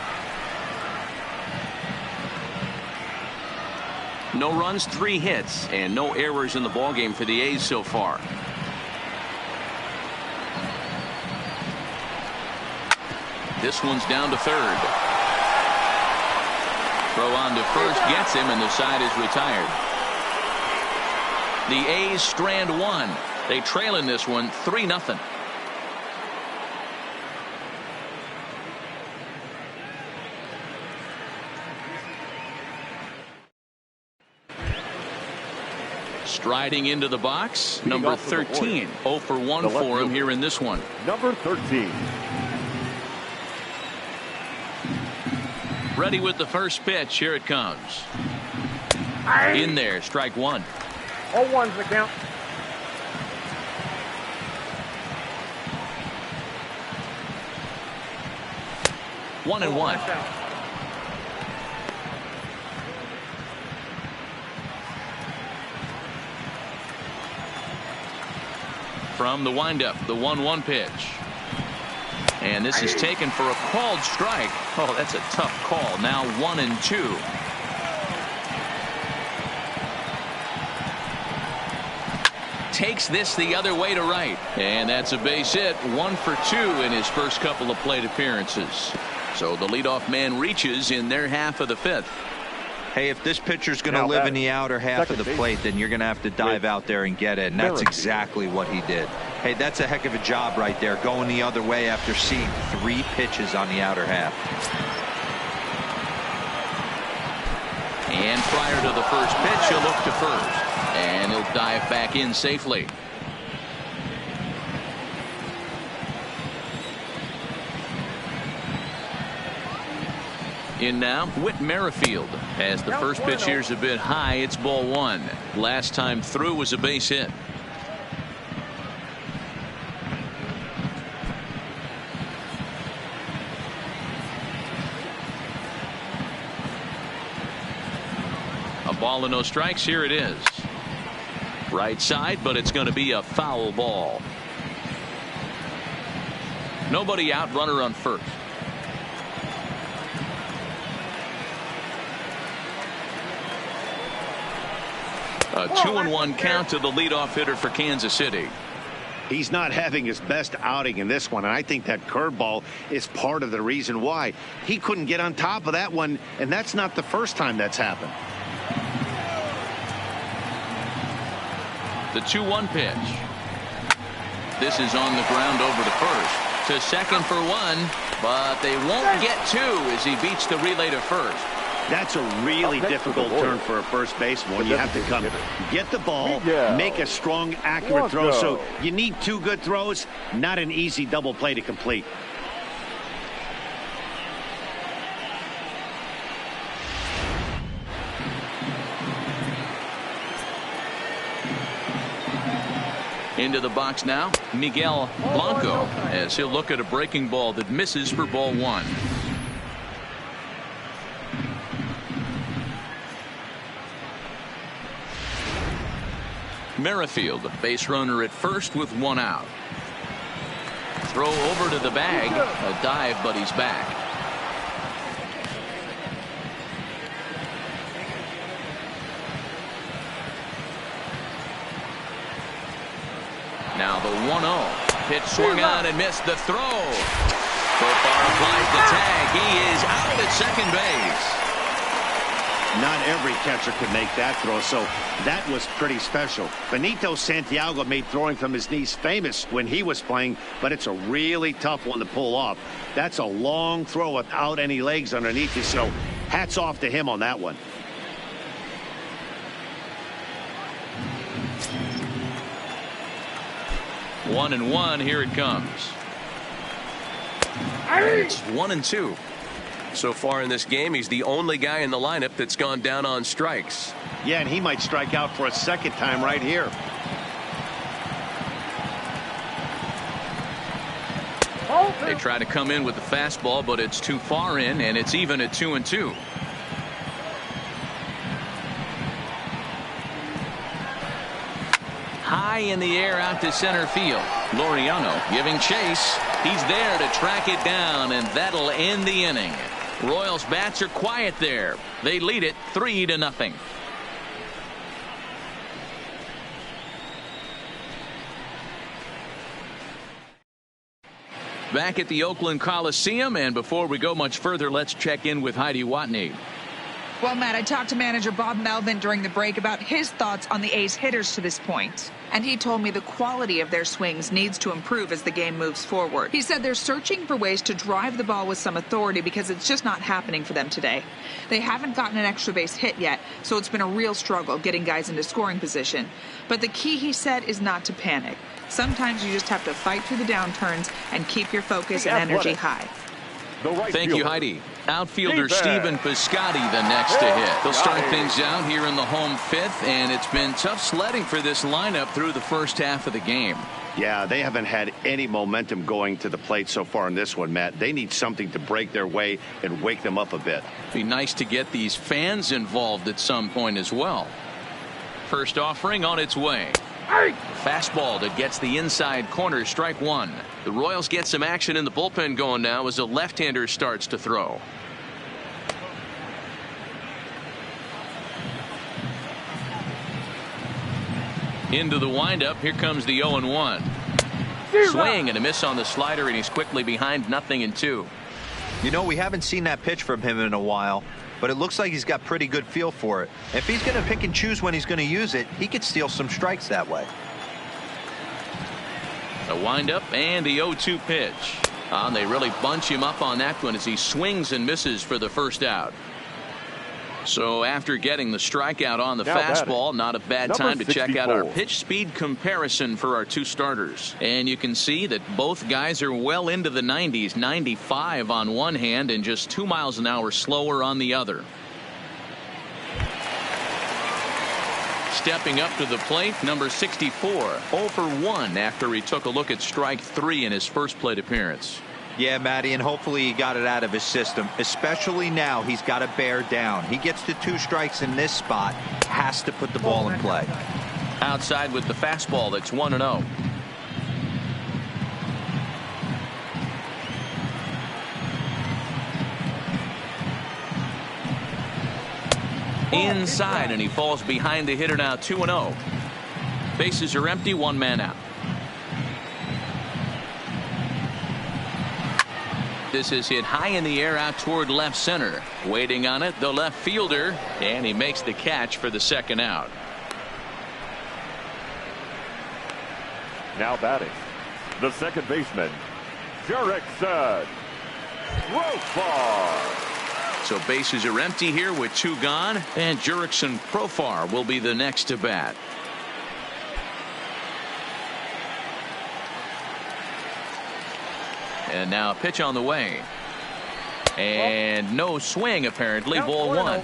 No runs, 3 hits, and no errors in the ballgame for the A's so far. This one's down to third. Throw on to first gets him, and the side is retired. The A's strand 1. They trail in this one 3-0. Striding into the box, number 13. 0 for 1 for him here in this one. Number 13. Ready with the first pitch. Here it comes. In there, strike 1. 0-1's the count. One and one. From the windup, the 1-1 pitch. And this is taken for a called strike. Oh, that's a tough call. Now 1 and 2. takes this the other way to right. And that's a base hit. 1 for 2 in his first couple of plate appearances. So the leadoff man reaches in their half of the 5th. Hey, if this pitcher's going to live in the outer half of the plate, then you're going to have to dive out there and get it. And that's exactly what he did. Hey, that's a heck of a job right there, going the other way after seeing 3 pitches on the outer half. And prior to the first pitch, he'll look to first. And he'll dive back in safely. In now, Whit Merrifield. As the first pitch here's a bit high, it's ball 1. Last time through was a base hit. A ball and no strikes. Here it is. Right side, but it's going to be a foul ball. Nobody out, runner on first. A 2-1 count to the leadoff hitter for Kansas City. He's not having his best outing in this one, and I think that curveball is part of the reason why. He couldn't get on top of that one, and that's not the first time that's happened. The 2-1 pitch. This is on the ground over to first. To second for 1, but they won't get 2 as he beats the relay to first. That's a really difficult turn for a first baseman when you have to come get the ball, make a strong, accurate throw. So you need 2 good throws, not an easy double play to complete. Into the box now, Miguel Blanco, as he'll look at a breaking ball that misses for ball 1. Merrifield, base runner at first with 1 out. Throw over to the bag, a dive, but he's back. Now the 1-0 pitch swung on and missed the throw. Profar applies the tag. He is out at second base. Not every catcher could make that throw, so that was pretty special. Benito Santiago made throwing from his knees famous when he was playing, but it's a really tough one to pull off. That's a long throw without any legs underneath you, so hats off to him on that one. One and one, here it comes. It's 1-2. So far in this game, he's the only guy in the lineup that's gone down on strikes. Yeah, and he might strike out for a second time right here. They try to come in with the fastball, but it's too far in, and it's even at 2-2. High in the air out to center field. Laureano giving chase. He's there to track it down, and that'll end the inning. Royals bats are quiet there. They lead it 3-0. Back at the Oakland Coliseum, and before we go much further, let's check in with Heidi Watney. Well, Matt, I talked to manager Bob Melvin during the break about his thoughts on the A's hitters to this point. And he told me the quality of their swings needs to improve as the game moves forward. He said they're searching for ways to drive the ball with some authority because it's just not happening for them today. They haven't gotten an extra base hit yet, so it's been a real struggle getting guys into scoring position. But the key, he said, is not to panic. Sometimes you just have to fight through the downturns and keep your focus and energy high. Thank you, Heidi. Outfielder Stephen Piscotty the next to hit. They'll start things out here in the home 5th, and it's been tough sledding for this lineup through the first half of the game. Yeah, they haven't had any momentum going to the plate so far in this one, Matt. They need something to break their way and wake them up a bit. Be nice to get these fans involved at some point as well. First offering on its way. Fastball that gets the inside corner, strike 1. The Royals get some action in the bullpen going now as a left-hander starts to throw. Into the windup. Here comes the 0-1. Swing and a miss on the slider, and he's quickly behind 0-2. You know, we haven't seen that pitch from him in a while, but it looks like he's got pretty good feel for it. If he's going to pick and choose when he's going to use it, he could steal some strikes that way. A windup and the 0-2 pitch. And they really bunch him up on that one as he swings and misses for the first out. So after getting the strikeout on the fastball, not a bad time to check out our pitch speed comparison for our two starters. And you can see that both guys are well into the 90s, 95 on one hand and just 2 miles an hour slower on the other. Stepping up to the plate, number 64, 0 for 1 after he took a look at strike 3 in his first plate appearance. Yeah, Matty, and hopefully he got it out of his system, especially now he's got to bear down. He gets to 2 strikes in this spot, has to put the ball in play. Outside with the fastball, that's 1-0. Inside, and he falls behind the hitter now, 2-0. Bases are empty, 1 man out. This is hit high in the air out toward left center. Waiting on it, the left fielder, and he makes the catch for the second out. Now batting, the second baseman, Jurickson Profar. So bases are empty here with 2 gone, and Jurickson Profar will be the next to bat. And now a pitch on the way. And no swing, apparently. Ball 1.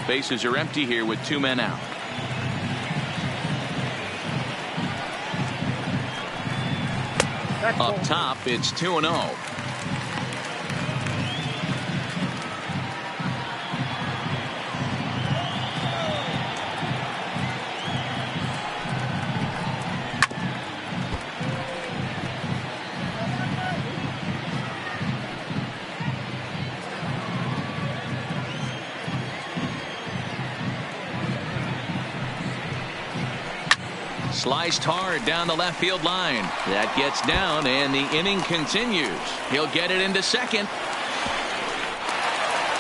Bases are empty here with 2 men out. Up top, it's 2-0. Sliced hard down the left field line. That gets down, and the inning continues. He'll get it into second.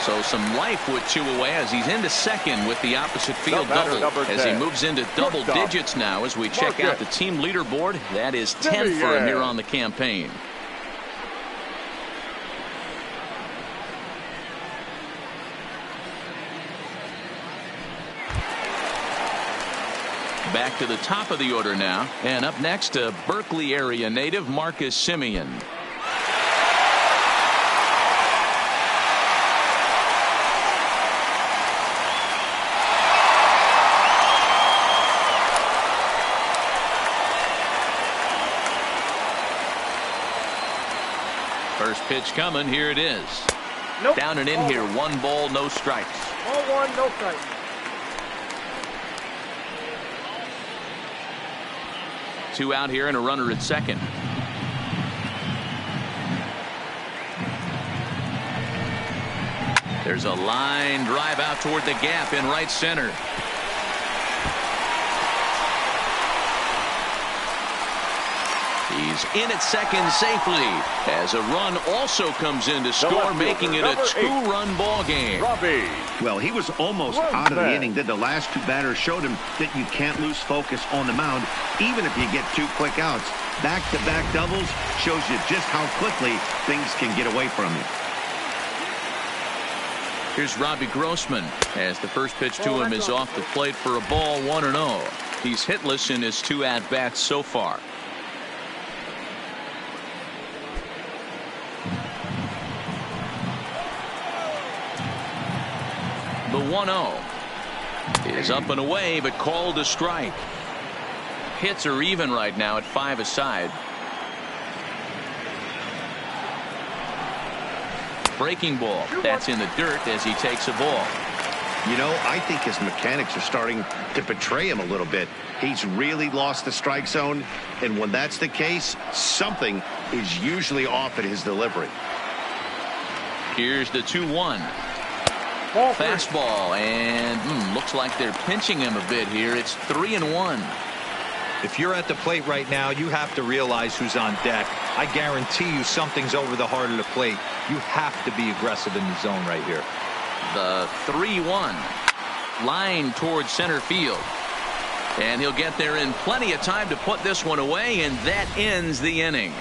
So some life with 2 away as he's into second with the opposite field double. As he moves into double digits now as we check out the team leaderboard. That is 10 for him here on the campaign. Back to the top of the order now, and up next, a Berkeley area native, Marcus Semien. First pitch coming, here it is. Nope. Down and in here, 1 ball, no strikes. 0-1, no strikes. Two out here and a runner at second. There's a line drive out toward the gap in right center. He's in at second safely as a run also comes in to score, making it a 2-run ball game. Well, he was almost out of the inning. Then the last 2 batters showed him that you can't lose focus on the mound, even if you get 2 quick outs. Back-to-back doubles shows you just how quickly things can get away from you. Here's Robbie Grossman as the first pitch to him is off the plate for a ball, 1-0. He's hitless in his 2 at-bats so far. The 1-0 is up and away, but called a strike. Hits are even right now at 5 aside. Breaking ball. That's in the dirt as he takes a ball. You know, I think his mechanics are starting to betray him a little bit. He's really lost the strike zone, and when that's the case, something is usually off at his delivery. Here's the 2-1. Fastball, and looks like they're pinching him a bit here. It's 3-1. If you're at the plate right now, you have to realize who's on deck. I guarantee you something's over the heart of the plate. You have to be aggressive in the zone right here. The 3-1 line towards center field. And he'll get there in plenty of time to put this one away, and that ends the inning.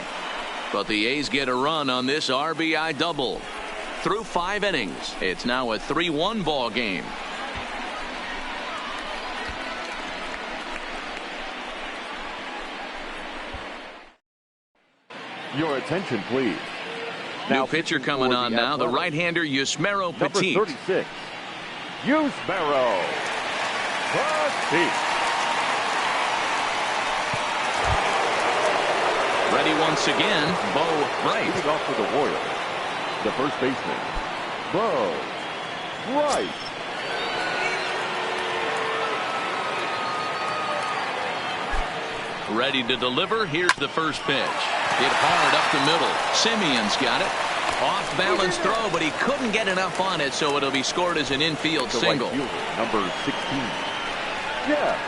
But the A's get a run on this RBI double. Through 5 innings, it's now a 3-1 ball game. Your attention, please. New pitcher coming on now, the right-hander Yusmeiro Petit. Number 36, Yusmeiro Petit. Ready once again, Bo Bright. Leading off for the Royals, the first baseman, Bo Bright. Ready to deliver. Here's the first pitch. Hit hard up the middle. Simeon's got it. Off balance throw, but he couldn't get enough on it, so it'll be scored as an infield single. Right fielder, number 16, Jeff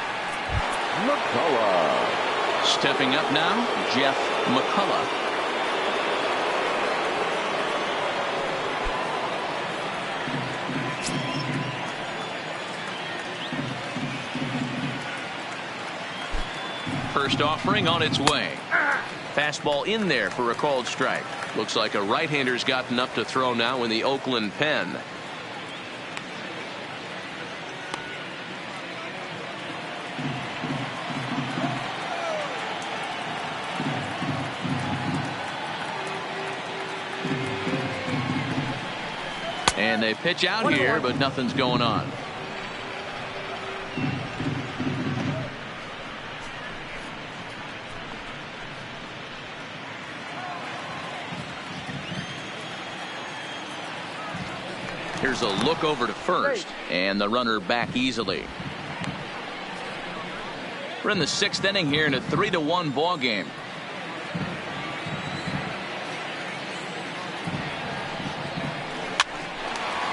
McCullough. Stepping up now, Jeff McCullough. First offering on its way. Fastball in there for a called strike. Looks like a right-hander's gotten up to throw now in the Oakland pen. And they pitch out here, but nothing's going on. Here's a look over to first, and the runner back easily. We're in the 6th inning here in a 3-1 ball game.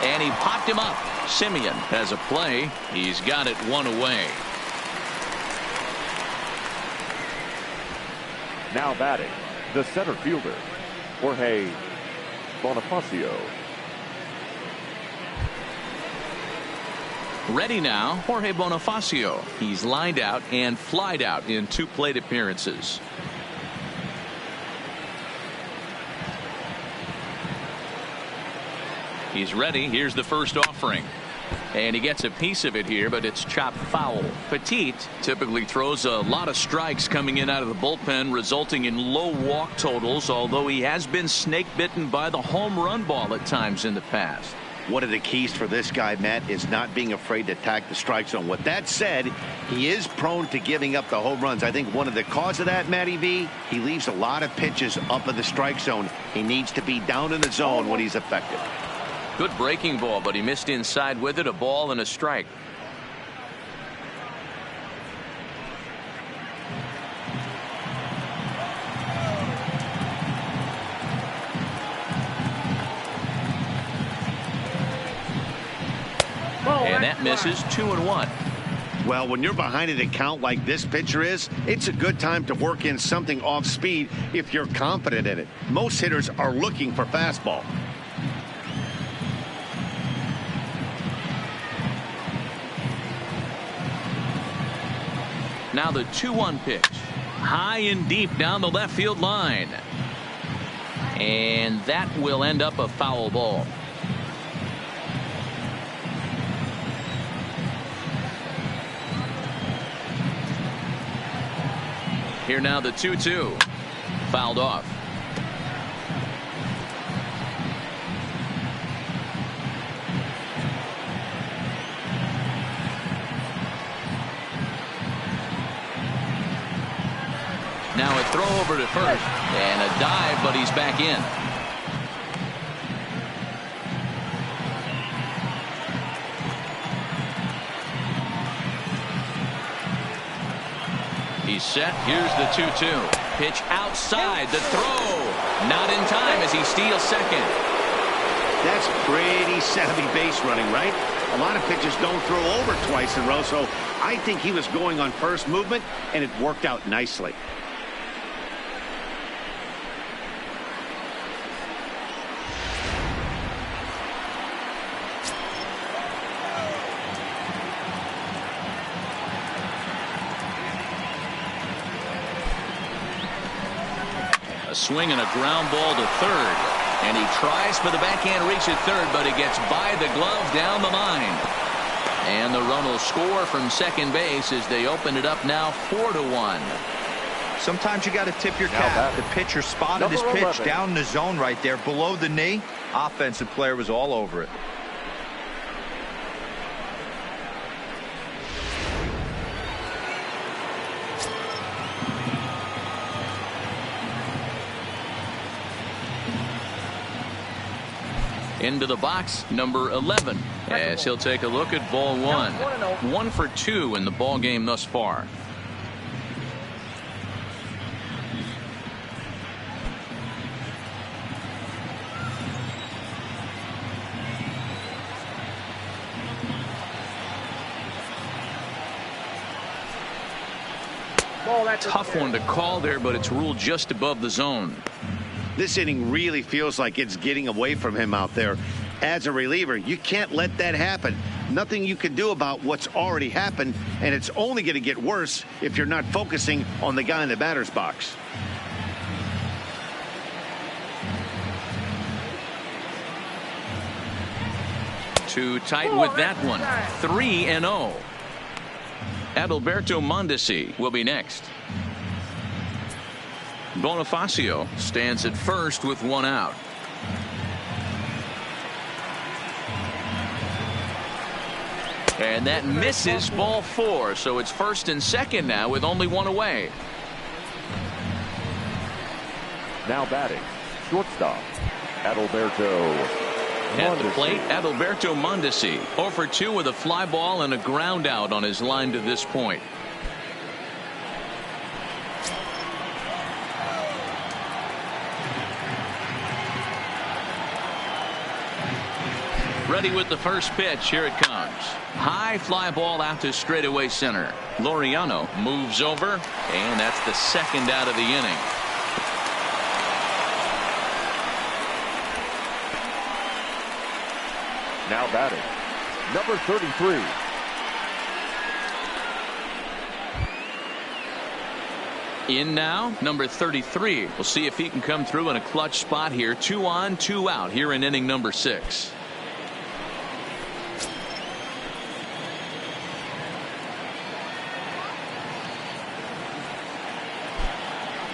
And he popped him up. Simeon has a play. He's got it one away. Now batting, the center fielder, Jorge Bonifacio. Ready now, Jorge Bonifacio. He's lined out and flied out in 2 plate appearances. He's ready. Here's the first offering. And he gets a piece of it here, but it's chopped foul. Petit typically throws a lot of strikes coming in out of the bullpen, resulting in low walk totals, although he has been snake bitten by the home run ball at times in the past. One of the keys for this guy, Matt, is not being afraid to attack the strike zone. With that said, he is prone to giving up the home runs. I think one of the cause of that, Matty V, he leaves a lot of pitches up in the strike zone. He needs to be down in the zone when he's effective. Good breaking ball, but he missed inside with it. A ball and a strike. And that misses. 2-1. Well, when you're behind an account like this pitcher is, it's a good time to work in something off speed if you're confident in it. Most hitters are looking for fastball. Now the 2-1 pitch. High and deep down the left field line. And that will end up a foul ball. Here now the 2-2. Fouled off. Now a throw over to first and a dive, but he's back in. He's set. Here's the 2-2. Pitch outside. The throw. Not in time as he steals second. That's pretty savvy base running, right? A lot of pitchers don't throw over twice in a row, so I think he was going on first movement, and it worked out nicely. A swing and a ground ball to third. And he tries for the backhand reach at third, but he gets by the glove down the line. And the run will score from second base as they open it up now 4-1. Sometimes you got to tip your cap. The pitcher spotted his pitch down in the zone right there below the knee. Offensive player was all over it. Into the box, number 11, as he'll take a look at ball one. 1 for 2 in the ball game thus far. Tough one to call there, but it's ruled just above the zone. This inning really feels like it's getting away from him out there. As a reliever, you can't let that happen. Nothing you can do about what's already happened, and it's only going to get worse if you're not focusing on the guy in the batter's box. Too tight with that one. 3-0. Adalberto Mondesi will be next. Bonifacio stands at first with 1 out. And that misses ball 4, so it's first and second now with only 1 away. Now batting, shortstop, Adalberto. At the plate, Adalberto Mondesi, 0 for 2 with a fly ball and a ground out on his line to this point. Ready with the first pitch. Here it comes. High fly ball out to straightaway center. Laureano moves over, and that's the second out of the inning. Now batting, number 33. In now, number 33. We'll see if he can come through in a clutch spot here. 2 on, 2 out here in inning number 6.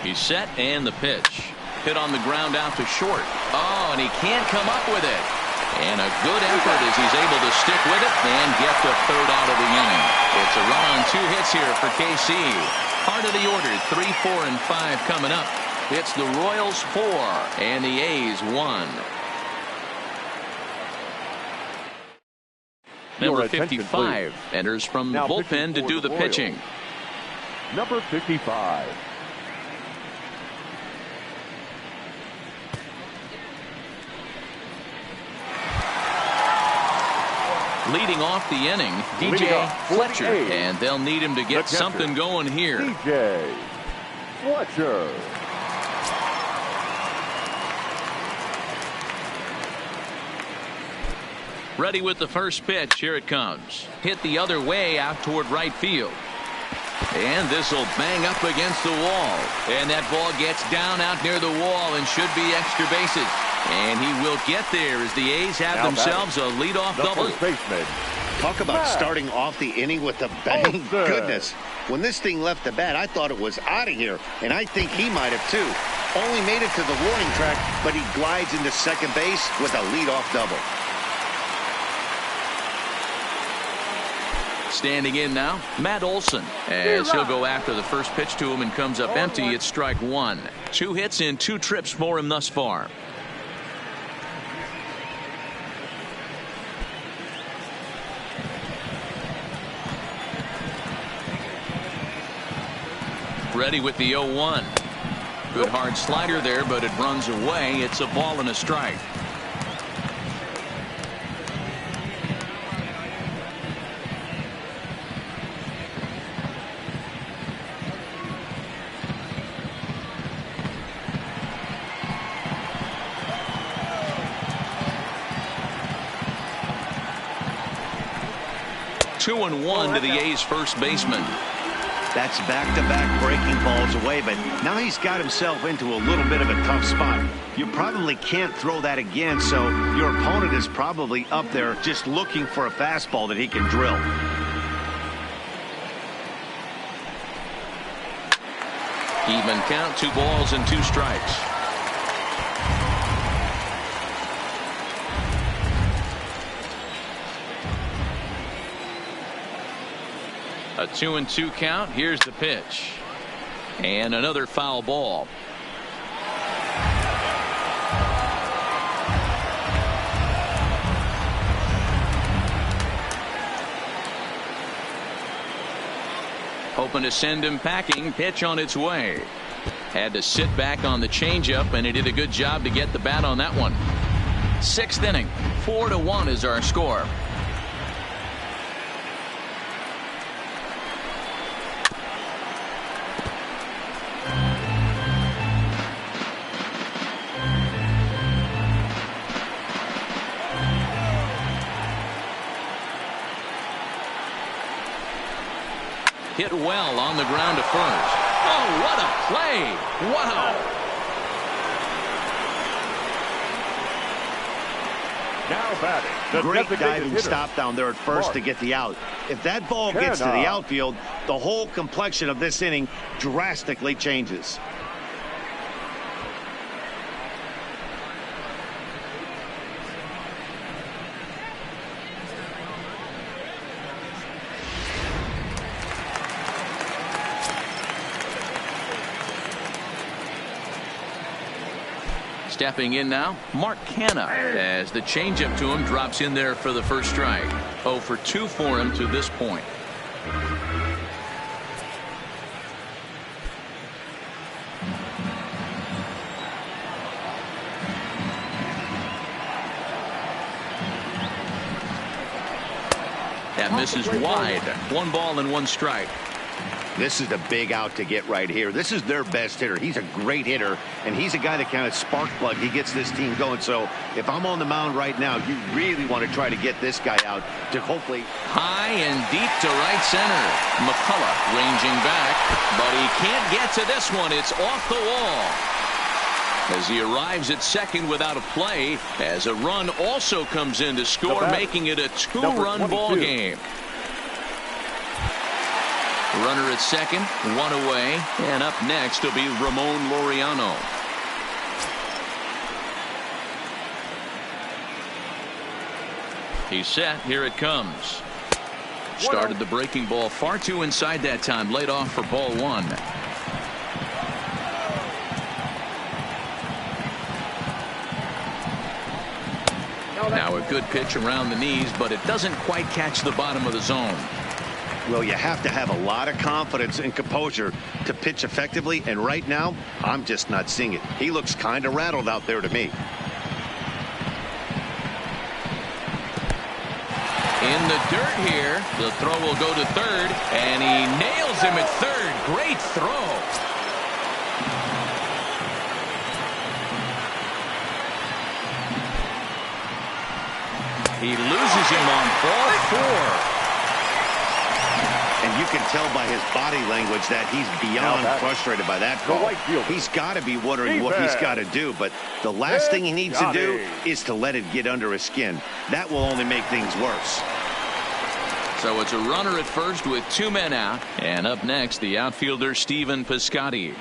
He's set, and the pitch. Hit on the ground out to short. Oh, and he can't come up with it. And a good effort as he's able to stick with it and get the third out of the inning. It's a run on 2 hits here for KC. Part of the order, 3, 4, and 5 coming up. It's the Royals 4 and the A's 1. Number 55 enters from the bullpen to do the pitching. Number 55. Leading off the inning, DJ Fletcher, and they'll need him to get something going here. DJ Fletcher. Ready with the first pitch. Here it comes. Hit the other way out toward right field. And this will bang up against the wall. And that ball gets down out near the wall and should be extra bases. And he will get there as the A's have themselves a leadoff double. Talk about starting off the inning with a bang. Goodness. When this thing left the bat, I thought it was out of here. And I think he might have too. Only made it to the warning track, but he glides into second base with a leadoff double. Standing in now, Matt Olson, as he'll go after the first pitch to him and comes up empty. It's strike 1. 2 hits in 2 trips for him thus far. Ready with the 0-1. Good hard slider there, but it runs away. It's a ball and a strike. 2-1 to the A's first baseman. That's back-to-back breaking balls away, but now he's got himself into a little bit of a tough spot. You probably can't throw that again, so your opponent is probably up there just looking for a fastball that he can drill. Even count, 2 balls and 2 strikes. A 2-2 count. Here's the pitch. And another foul ball. Hoping to send him packing. Pitch on its way. Had to sit back on the changeup, and he did a good job to get the bat on that one. 6th inning. 4-1 is our score. Hit well on the ground to first. Oh, what a play. Wow. Now batting. Great diving stop down there at first to get the out. If that ball gets to the outfield, the whole complexion of this inning drastically changes. Stepping in now, Mark Canha, as the changeup to him drops in there for the first strike. 0 for 2 for him to this point. That misses wide. 1 ball and 1 strike. This is the big out to get right here. This is their best hitter. He's a great hitter, and he's a guy that kind of spark plug. He gets this team going. So if I'm on the mound right now, you really want to try to get this guy out to hopefully. High and deep to right center. McCullough ranging back, but he can't get to this one. It's off the wall. As he arrives at second without a play, as a run also comes in to score, making it a 2-run ball game. Runner at second, 1 away, and up next will be Ramon Laureano. He's set. Here it comes. Started the breaking ball far too inside that time. Laid off for ball 1. Now a good pitch around the knees, but it doesn't quite catch the bottom of the zone. Well, you have to have a lot of confidence and composure to pitch effectively, and right now I'm just not seeing it. He looks kind of rattled out there to me. In the dirt here, the throw will go to third, and he nails him at third. Great throw. He loses him on ball 4. And you can tell by his body language that he's beyond frustrated by that call. He's got to be wondering what he's got to do, but the last thing he needs to do is to let it get under his skin. That will only make things worse. So it's a runner at first with 2 men out, and up next the outfielder Stephen Piscotty.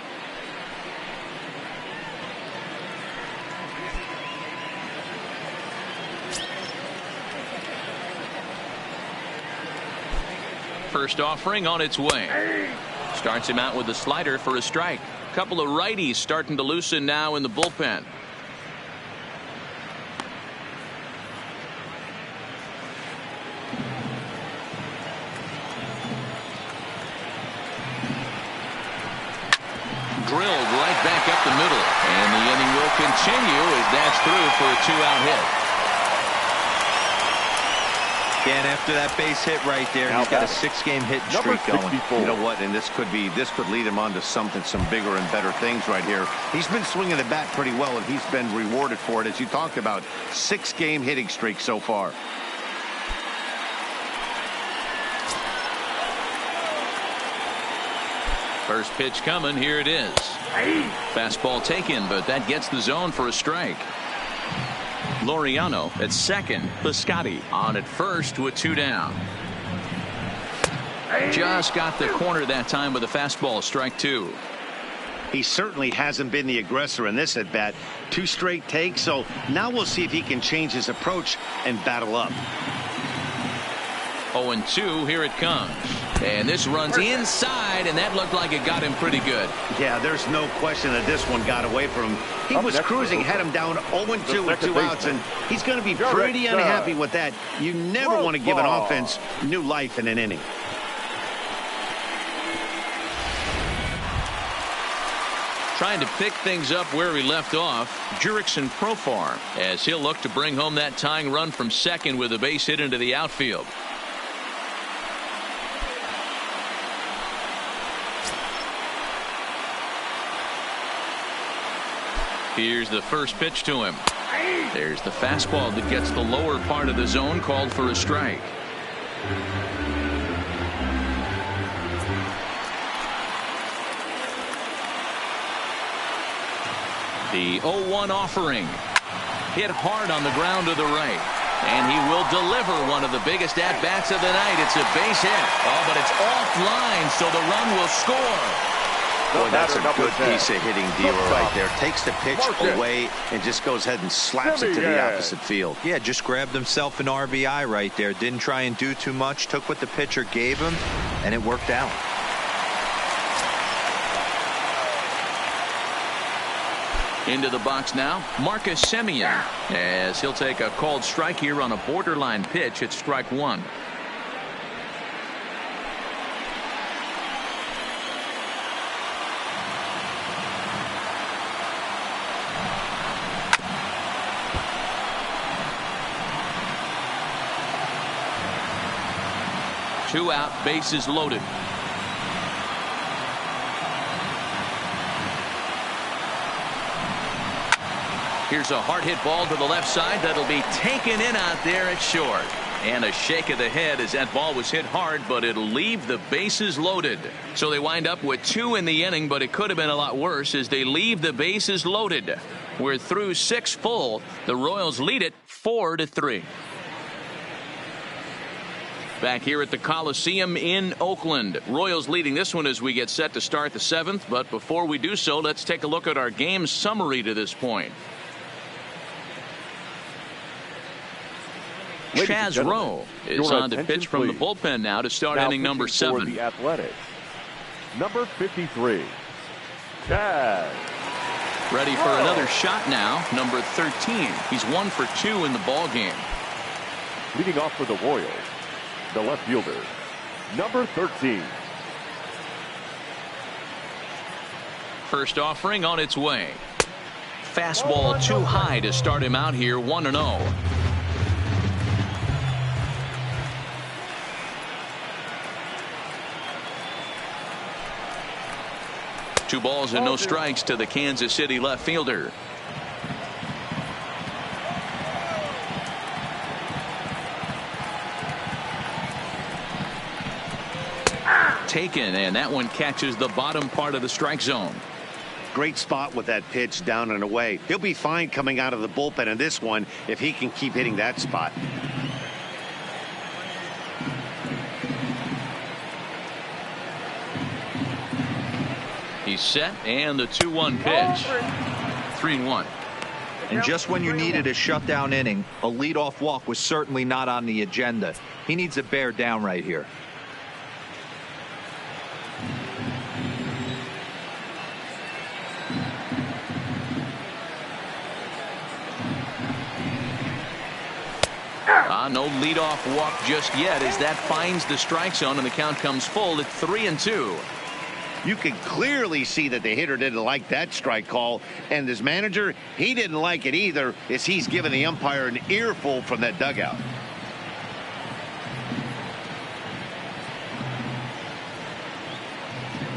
First offering on its way. Starts him out with a slider for a strike. Couple of righties starting to loosen now in the bullpen. Drilled right back up the middle, and the inning will continue as that's through for a 2-out hit. And after that base hit right there, he's got a 6-game hit streak going. You know what? And this could lead him on to some bigger and better things right here. He's been swinging the bat pretty well, and he's been rewarded for it, as you talked about. 6-game hitting streak so far. First pitch coming. Here it is. Fastball taken, but that gets the zone for a strike. Laureano at second. Piscotty on at first with 2 down. Just got the corner that time with a fastball. Strike 2. He certainly hasn't been the aggressor in this at bat. 2 straight takes, so now we'll see if he can change his approach and battle up. 0-2. Here it comes. And this runs inside, and that looked like it got him pretty good. Yeah, there's no question that this one got away from him. He was cruising, had him down 0-2 with 2 outs, and he's going to be pretty unhappy with that. You never want to give an offense new life in an inning. Trying to pick things up where he left off, Jurickson Profar, as he'll look to bring home that tying run from second with a base hit into the outfield. Here's the first pitch to him. There's the fastball that gets the lower part of the zone, called for a strike. The 0-1 offering. Hit hard on the ground to the right. And he will deliver one of the biggest at-bats of the night. It's a base hit. Oh, but it's offline, so the run will score. Boy, that's a good piece of hitting dealer right there. Takes the pitch away and just goes ahead and slaps it to the opposite field. Yeah, just grabbed himself an RBI right there. Didn't try and do too much. Took what the pitcher gave him, and it worked out. Into the box now, Marcus Semien, as he'll take a called strike here on a borderline pitch. It's strike 1. Two out, bases loaded. Here's a hard hit ball to the left side that'll be taken in out there at short. And a shake of the head as that ball was hit hard, but it'll leave the bases loaded. So they wind up with 2 in the inning, but it could have been a lot worse as they leave the bases loaded. We're through 6 full. The Royals lead it 4-3. Back here at the Coliseum in Oakland. Royals leading this one as we get set to start the 7th. But before we do so, let's take a look at our game summary to this point. Chaz Rowe is on to pitch from the bullpen now to start inning number 7. The Athletics, number 53, Chaz. Ready for another shot now, number 13. He's 1 for 2 in the ball game. Leading off for the Royals, the left fielder, number 13. First offering on its way. Fastball too high to start him out here, 1-0. 2 balls and no strikes to the Kansas City left fielder. Taken, and that one catches the bottom part of the strike zone. Great spot with that pitch down and away. He'll be fine coming out of the bullpen in this one if he can keep hitting that spot. He's set, and the 2-1 pitch. 3-1. And just when you needed a shutdown inning, a leadoff walk was certainly not on the agenda. He needs to bear down right here. No leadoff walk just yet as that finds the strike zone and the count comes full at 3-2. You can clearly see that the hitter didn't like that strike call, and his manager, he didn't like it either, as he's giving the umpire an earful from that dugout.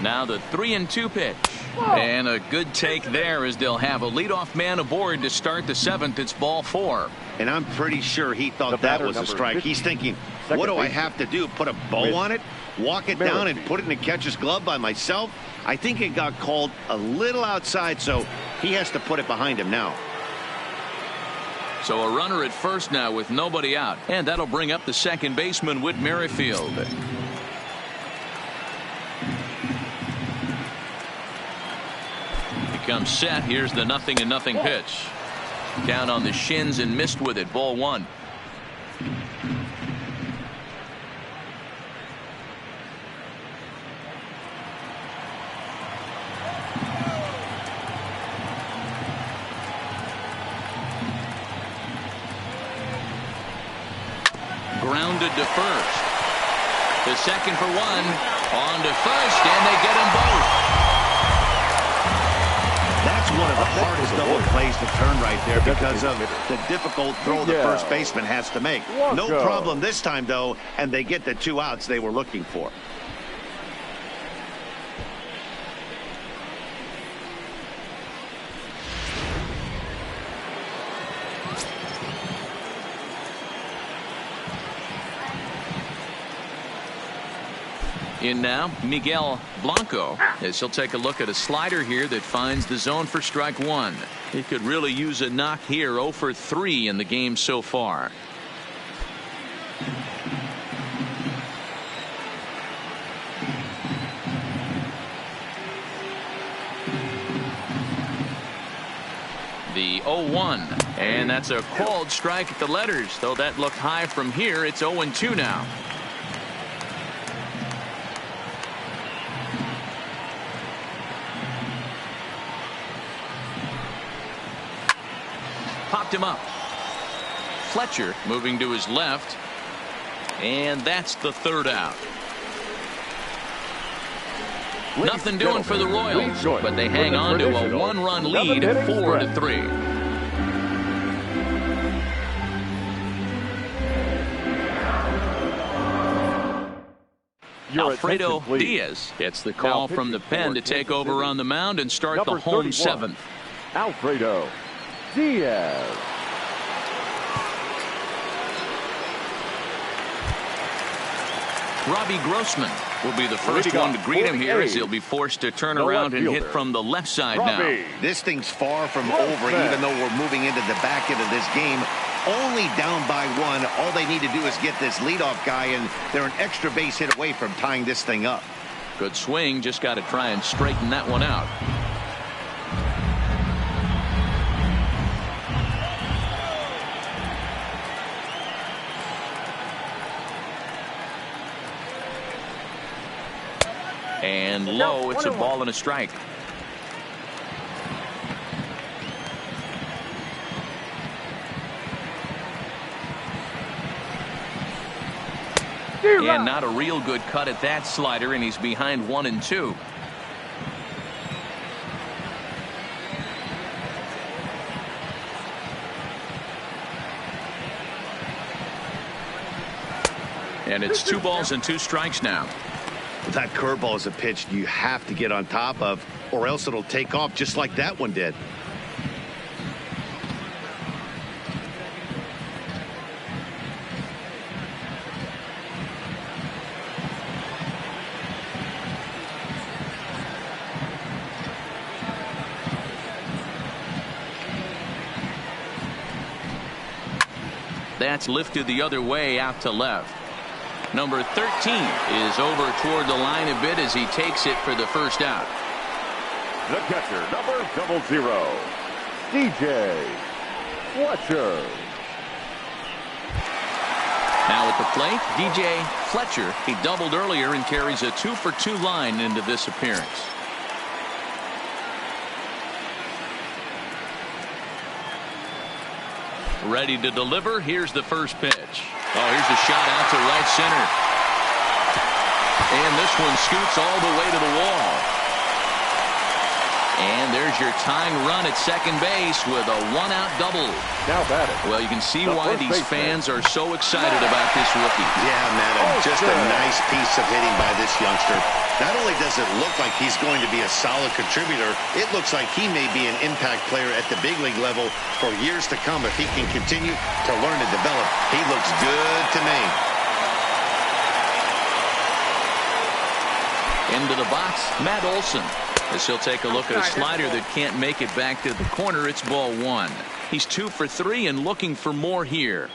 Now the 3-2 pitch. And a good take there as they'll have a leadoff man aboard to start the 7th. It's ball 4. And I'm pretty sure he thought that was a strike. He's thinking, what do I have to do? Put a bow on it? Walk it down and put it in the catcher's glove by myself? I think it got called a little outside, so he has to put it behind him now. So a runner at first now with nobody out. And that'll bring up the second baseman, Whit Merrifield. He comes set. Here's the 0-0 pitch. Down on the shins and missed with it. Ball one. Grounded to first. The second for one. On to first, and they get them both. That's one of the hardest double plays to turn right there because of the difficult throw the first baseman has to make. No problem this time, though, and they get the 2 outs they were looking for. In now, Miguel Blanco, as he'll take a look at a slider here that finds the zone for strike one. He could really use a knock here. 0 for 3 in the game so far. The 0-1, and that's a called strike at the letters, though that looked high from here. It's 0-2 now. Popped him up. Fletcher moving to his left, and that's the third out. Nothing doing for the Royals, but they hang on to a 1-run lead, 4-3. Alfredo Diaz gets the call from the pen to take over on the mound and start the home 7th. Alfredo Diaz. Robbie Grossman will be the first one to greet him here as he'll be forced to turn around and hit from the left side now. This thing's far from over, even though we're moving into the back end of this game. Only down by 1. All they need to do is get this leadoff guy, and they're an extra base hit away from tying this thing up. Good swing. Just got to try and straighten that one out. And low, it's a ball and a strike. And not a real good cut at that slider, and he's behind 1-2. And it's 2 balls and 2 strikes now. That curveball is a pitch you have to get on top of, or else it'll take off just like that one did. That's lifted the other way out to left. Number 13 is over toward the line a bit as he takes it for the first out. The catcher, number 00, DJ Fletcher. Now at the plate, DJ Fletcher. He doubled earlier and carries a 2-for-2 line into this appearance. Ready to deliver. Here's the first pitch. Oh, here's a shot out to right center. And this one scoots all the way to the wall. And there's your tying run at second base with a one-out double. Now batting. Well, you can see why these fans are so excited about this rookie. Yeah, Matt, just a nice piece of hitting by this youngster. Not only does it look like he's going to be a solid contributor, it looks like he may be an impact player at the big league level for years to come if he can continue to learn and develop. He looks good to me. Into the box, Matt Olson. As he'll take a look at a slider that can't make it back to the corner. It's ball one. He's 2 for 3 and looking for more here.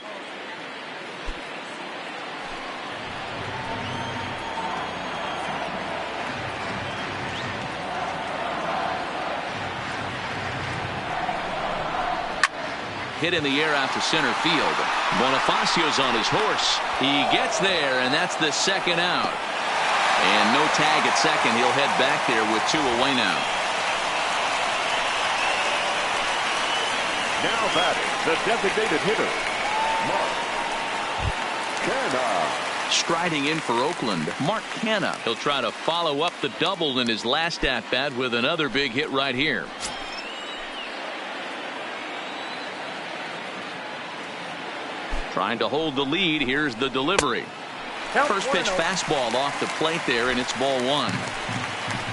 Hit in the air out to center field. Bonifacio's on his horse. He gets there, and that's the second out. And no tag at second. He'll head back there with 2 away now. Now batting, the designated hitter, Mark Canha. Striding in for Oakland, Mark Canha. He'll try to follow up the double in his last at-bat with another big hit right here. Trying to hold the lead. Here's the delivery. First pitch fastball off the plate there, and it's ball one.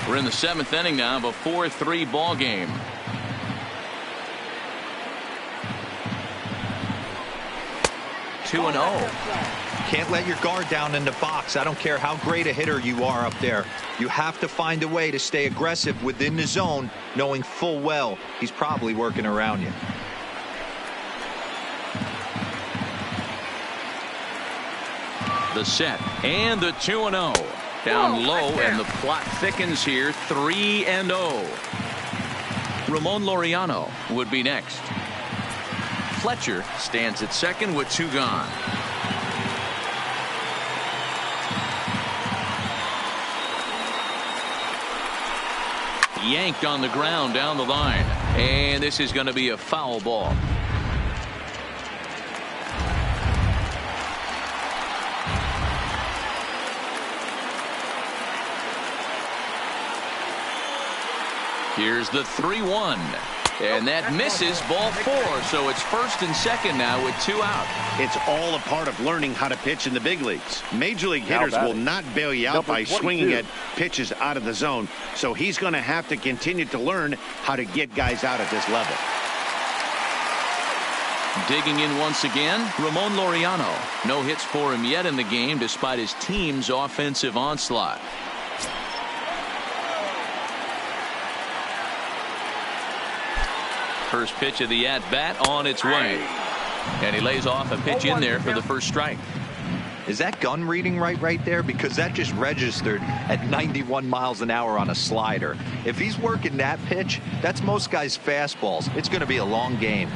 We're in the 7th inning now of a 4-3 ball game. Two and 0. Can't let your guard down in the box. I don't care how great a hitter you are up there. You have to find a way to stay aggressive within the zone, knowing full well he's probably working around you. The set and the 2-0. Down low, and the plot thickens here. 3-0. Ramon Laureano would be next. Fletcher stands at second with 2 gone. Yanked on the ground down the line, and this is going to be a foul ball. Here's the 3-1, and that misses, ball 4. So it's first and second now with 2 out. It's all a part of learning how to pitch in the big leagues. Major league hitters will not bail you out by swinging at pitches out of the zone. So he's going to have to continue to learn how to get guys out at this level. Digging in once again, Ramon Laureano. No hits for him yet in the game despite his team's offensive onslaught. First pitch of the at-bat on its way. And he lays off a pitch in there for the first strike. Is that gun reading right there? Because that just registered at 91 miles an hour on a slider. If he's working that pitch, that's most guys' fastballs. It's going to be a long game.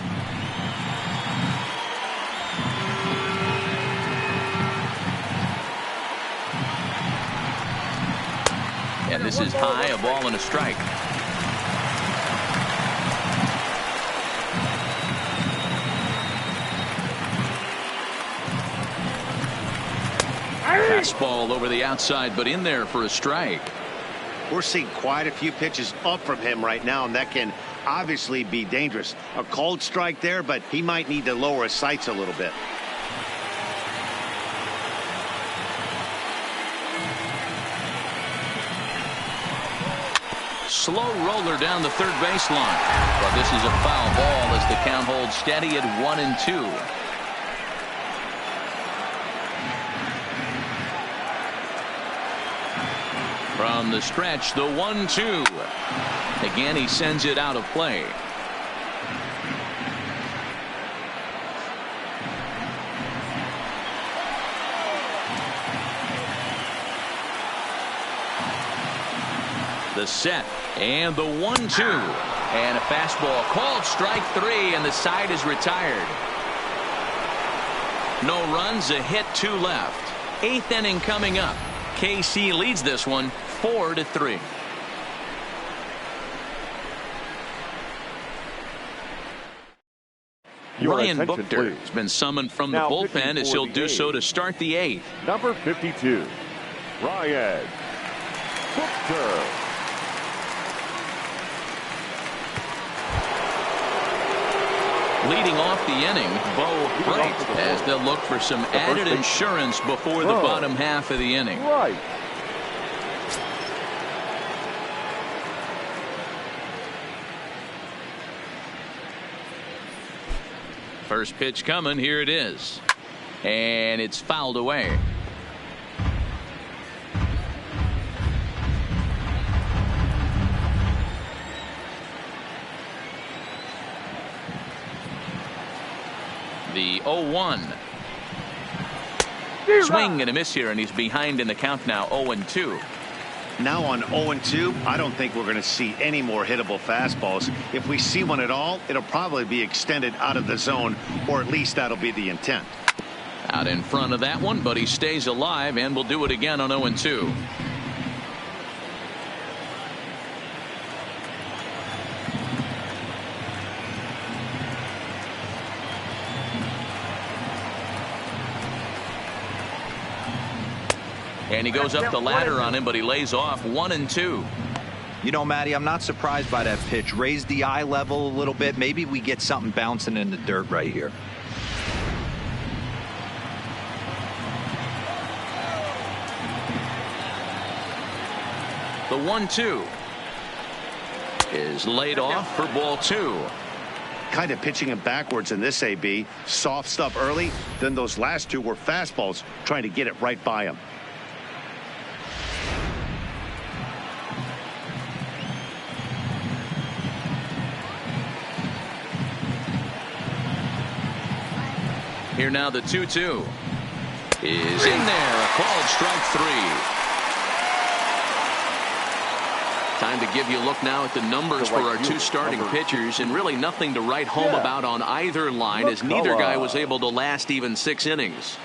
And this is high, a ball and a strike. Fastball over the outside, but in there for a strike. We're seeing quite a few pitches up from him right now, and that can obviously be dangerous. A called strike there, but he might need to lower his sights a little bit. Slow roller down the third baseline. But this is a foul ball as the count holds steady at 1-2. From the stretch, the 1-2. Again, he sends it out of play. The set and the 1-2. And a fastball called strike 3, and the side is retired. No runs, a hit, 2 left. 8th inning coming up. KC leads this one 4-3. Ryan Buchter has been summoned from the bullpen as he'll do so to start the 8th. Number 52, Ryan Buchter. Leading off the inning, Bo Bright, as they'll look for some added insurance before the bottom half of the inning. Right. First pitch coming. Here it is. And it's fouled away. The 0-1. Swing and a miss here, and he's behind in the count now, 0-2. Now on 0-2, I don't think we're going to see any more hittable fastballs. If we see one at all, it'll probably be extended out of the zone, or at least that'll be the intent. Out in front of that one, but he stays alive and will do it again on 0-2. And he goes up the ladder on him, but he lays off 1-2. You know, Matty, I'm not surprised by that pitch. Raise the eye level a little bit. Maybe we get something bouncing in the dirt right here. The 1-2 is laid off for ball 2. Kind of pitching him backwards in this AB. Soft stuff early, then those last two were fastballs, trying to get it right by him. Here now the 2-2 is in there. A called strike 3. Time to give you a look now at the numbers for our two starting pitchers, and really nothing to write home about on either line, as neither guy was able to last even 6 innings.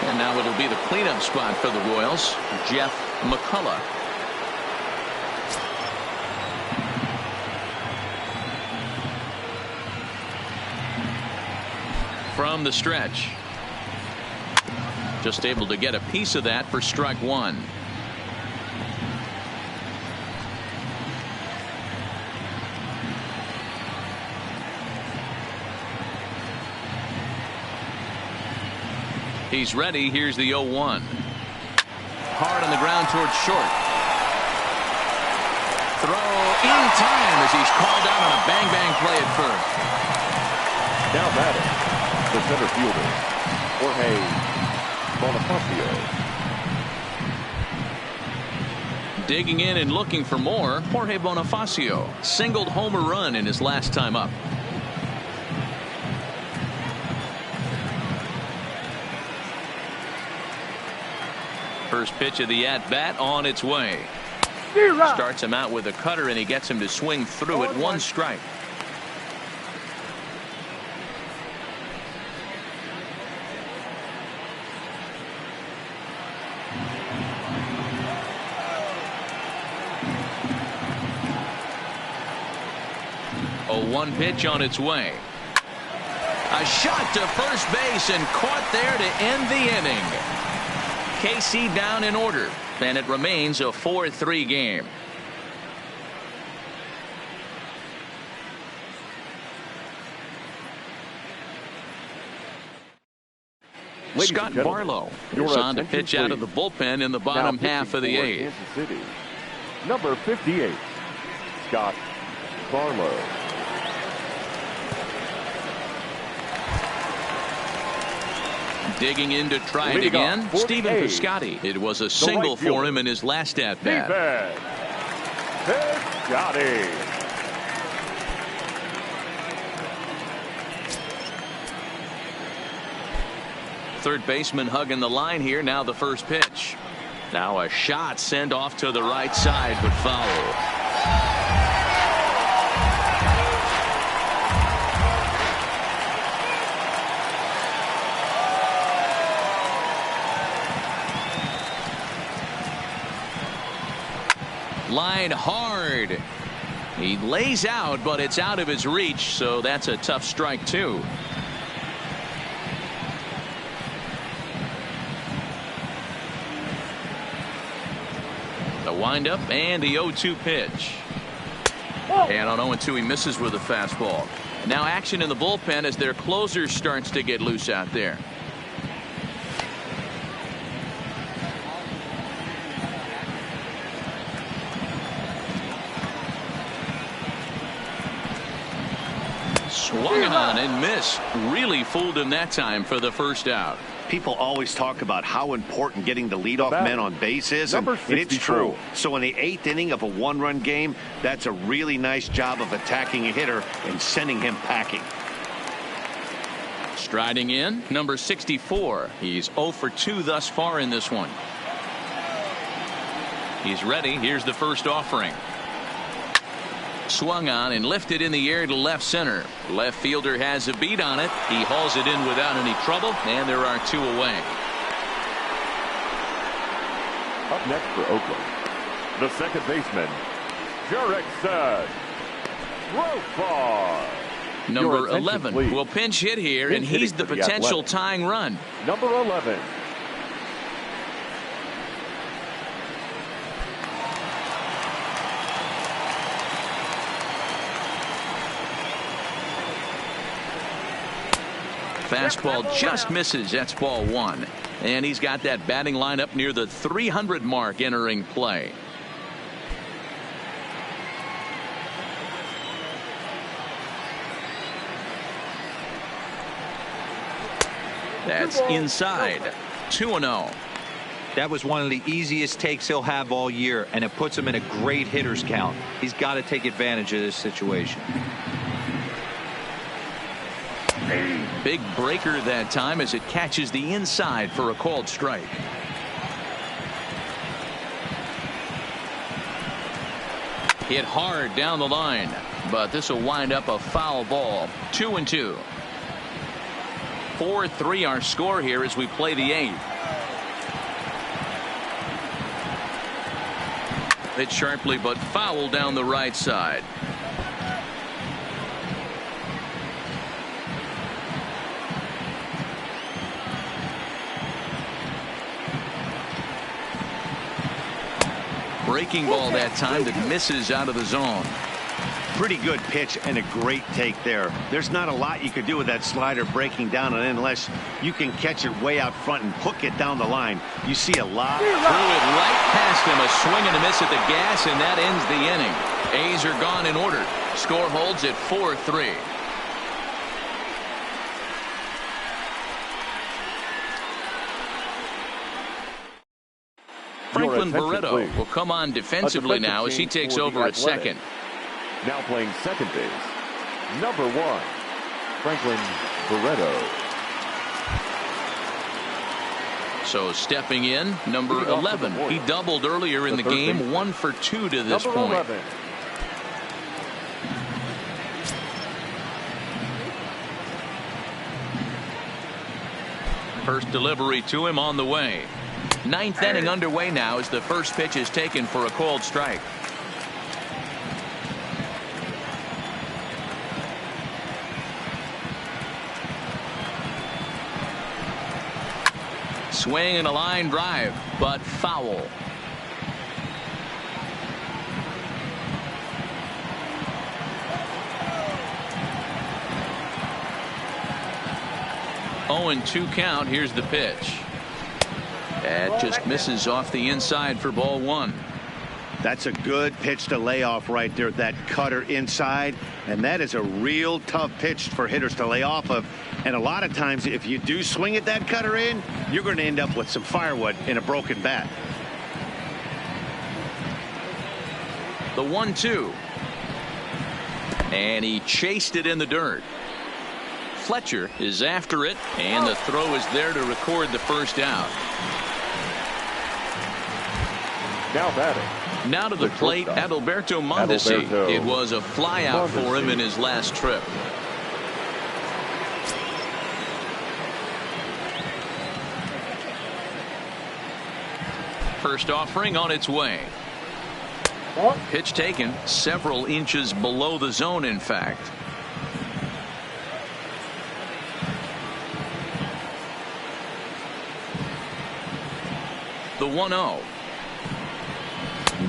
And now it'll be the cleanup spot for the Royals, Jeff McCullough. From the stretch. Just able to get a piece of that for strike 1. He's ready. Here's the 0-1. Hard on the ground towards short. Throw in time as he's called out on a bang-bang play at first. Now batting, the center fielder, Jorge Bonifacio. Digging in and looking for more, Jorge Bonifacio singled home a run in his last time up. First pitch of the at-bat on its way. Starts him out with a cutter, and he gets him to swing through at 1 strike. A 1 pitch on its way. A shot to first base and caught there to end the inning. KC down in order, and it remains a 4-3 game. Scott Barlow is on to pitch out of the bullpen in the bottom half of the 8th. Number 58, Scott Barlow. Digging in to try it again, Stephen Piscotty. It was a single for him in his last at-bat. Piscotty. Third baseman hugging the line here. Now the first pitch. Now a shot sent off to the right side, but foul. Line hard. He lays out, but it's out of his reach, so that's a tough strike 2. The windup and the 0-2 pitch. And on 0-2, he misses with a fastball. Now action in the bullpen as their closer starts to get loose out there. Swung on and missed. Really fooled him that time for the first out. People always talk about how important getting the leadoff man on base is, and it's true. So in the 8th inning of a one-run game, that's a really nice job of attacking a hitter and sending him packing. Striding in, number 64. He's 0 for 2 thus far in this one. He's ready. Here's the first offering. Swung on and lifted in the air to left center. Left fielder has a beat on it. He hauls it in without any trouble, and there are 2 away. Up next for Oakland, the second baseman, Jurickson Profar. Number 11 will pinch hit here, and he's the potential tying run. Number 11. Fastball just misses. That's ball 1. And he's got that batting lineup near the 300 mark entering play. That's inside. 2-0. That was one of the easiest takes he'll have all year, and it puts him in a great hitter's count. He's got to take advantage of this situation. Big breaker that time as it catches the inside for a called strike. Hit hard down the line, but this will wind up a foul ball. 2-2. 4-3 our score here as we play the 8th. Hit sharply but foul down the right side. Breaking ball that time that misses out of the zone. Pretty good pitch and a great take there. There's not a lot you could do with that slider breaking down and in unless you can catch it way out front and hook it down the line. You see a lot. Threw it right past him. A swing and a miss at the gas, and that ends the inning. A's are gone in order. Score holds at 4-3. Franklin Barreto will come on defensively now as he takes over at second. Now playing second base, number 1, Franklin Barreto. So stepping in, number 11. He doubled earlier in the game, 1 for 2 to this point. 11. First delivery to him on the way. 9th inning underway now as the first pitch is taken for a called strike. Swing and a line drive, but foul. Oh, and 2 count. Here's the pitch. That just misses off the inside for ball 1. That's a good pitch to lay off right there. That cutter inside, and that is a real tough pitch for hitters to lay off of. And a lot of times if you do swing at that cutter in, you're going to end up with some firewood in a broken bat. The 1-2, and he chased it in the dirt. Fletcher is after it, and the throw is there to record the first out. Now batting. Now to the plate, Adalberto Mondesi. It was a flyout for him in his last trip. First offering on its way. Pitch taken several inches below the zone, in fact. The 1-0.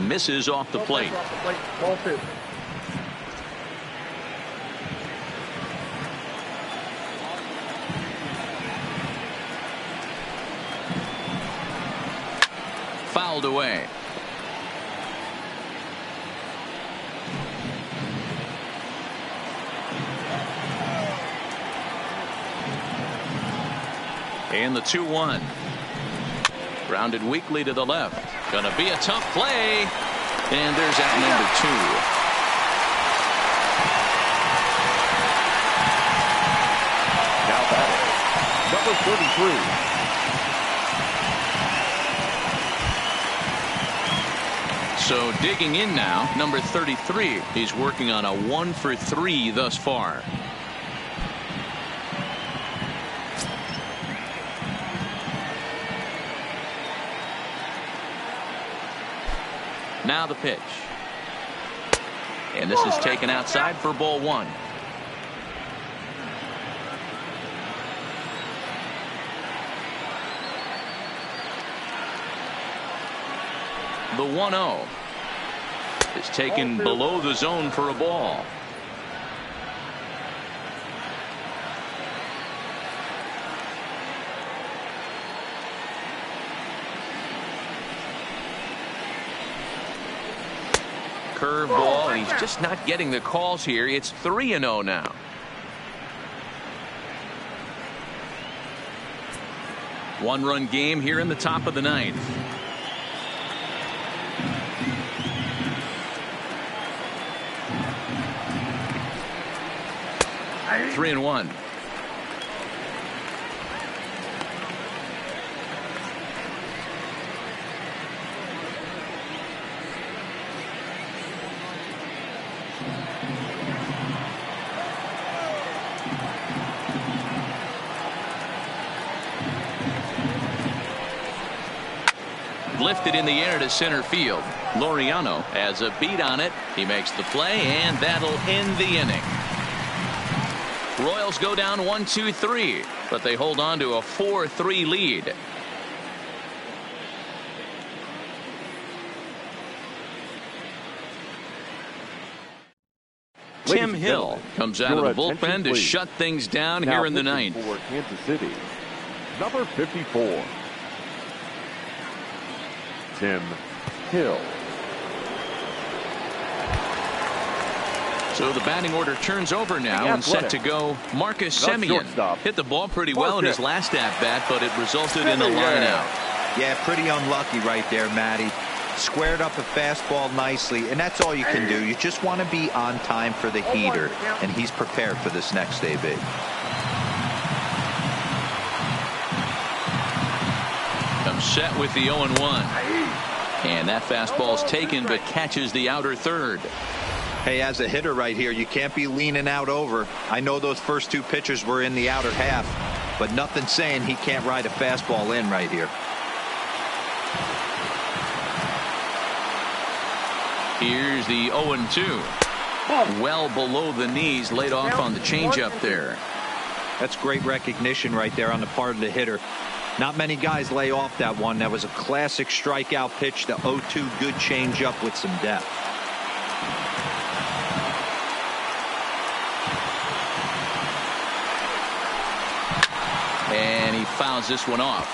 Misses off the plate. Ball 2. fouled away. And the 2-1. Grounded weakly to the left. Gonna be a tough play. And there's out number 2. Now batting, number 33. So digging in now, number 33. He's working on a 1 for 3 thus far. Now the pitch. And this is taken outside for ball 1. The 1-0 is taken below the zone for a ball. Curveball, and he's just not getting the calls here. It's 3-0 now. One-run game here in the top of the 9th. Three and 1. Lifted in the air to center field. Laureano has a beat on it. He makes the play, and that'll end the inning. Royals go down 1-2-3, but they hold on to a 4-3 lead. Tim Hill comes out of the bullpen to shut things down here in the 9th. For Kansas City, number 54. Tim Hill. So the batting order turns over now and set to go. Marcus Semien hit the ball pretty well in his last at-bat, but it resulted in a line out. Yeah, pretty unlucky right there, Matty. Squared up a fastball nicely, and that's all you can do. You just want to be on time for the heater, and he's prepared for this next AB. Comes set with the 0-1. And that fastball's taken, but catches the outer third. Hey, as a hitter right here, you can't be leaning out over. I know those first 2 pitchers were in the outer half, but nothing saying he can't ride a fastball in right here. Here's the 0-2. Well below the knees, laid off on the changeup there. That's great recognition right there on the part of the hitter. Not many guys lay off that one. That was a classic strikeout pitch. The 0-2, good changeup with some depth. And he fouls this one off.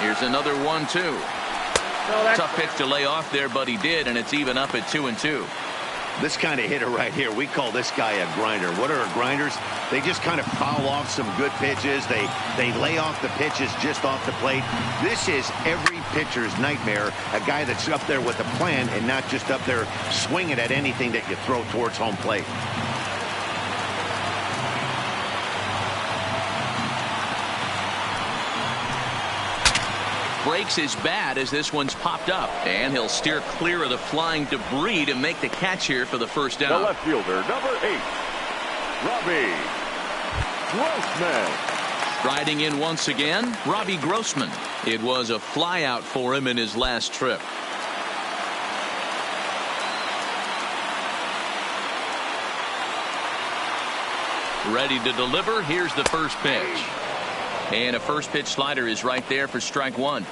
Here's another 1-2. Tough pitch to lay off there, but he did, and it's even up at 2-2. This kind of hitter right here, we call this guy a grinder. What are grinders? They just kind of foul off some good pitches. They lay off the pitches just off the plate. This is every pitcher's nightmare, a guy that's up there with a plan and not just up there swinging at anything that you throw towards home plate. Breaks his bat as this one's popped up, and he'll steer clear of the flying debris to make the catch here for the first down. The left fielder, number 8, Robbie Grossman. Striding in once again, Robbie Grossman. It was a flyout for him in his last trip. Ready to deliver. Here's the first pitch. And a first pitch slider is right there for strike 1.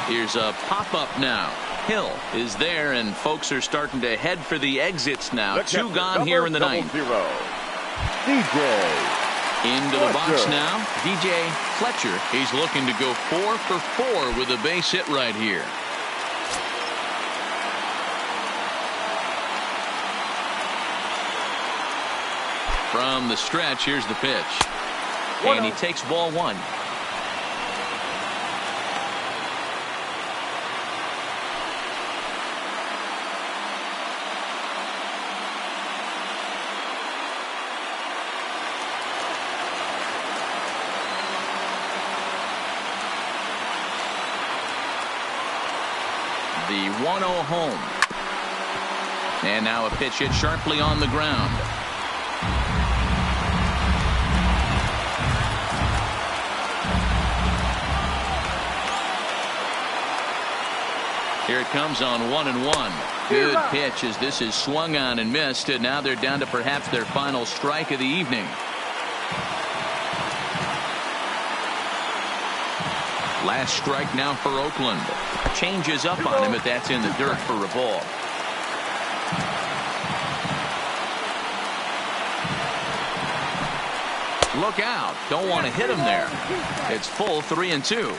Here's a pop-up now. Hill is there, and folks are starting to head for the exits now. Two gone here in the ninth. DJ. Into the box now, DJ Fletcher. He's looking to go 4 for 4 with a base hit right here. From the stretch, here's the pitch. And he takes ball 1. The 1-0 home. And now a pitch hit sharply on the ground. Here it comes on 1-1. Good pitch as this is swung on and missed. And now they're down to perhaps their final strike of the evening. Last strike now for Oakland. Changes up on him, but that's in the dirt for a ball. Look out. Don't want to hit him there. It's full 3-2.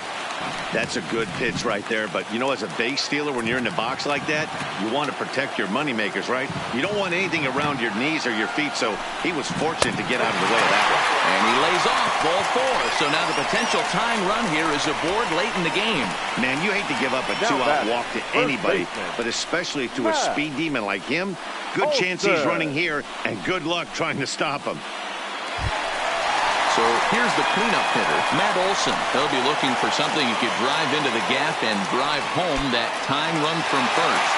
That's a good pitch right there. But, you know, as a base stealer, when you're in the box like that, you want to protect your moneymakers, right? You don't want anything around your knees or your feet, so he was fortunate to get out of the way of that one. And he lays off ball 4. So now the potential tying run here is aboard late in the game. Man, you hate to give up a 2-out walk to anybody, but especially to a speed demon like him. Good chance he's running here, and good luck trying to stop him. So here's the cleanup hitter, Matt Olson. He'll be looking for something he could drive into the gap and drive home that tying run from first.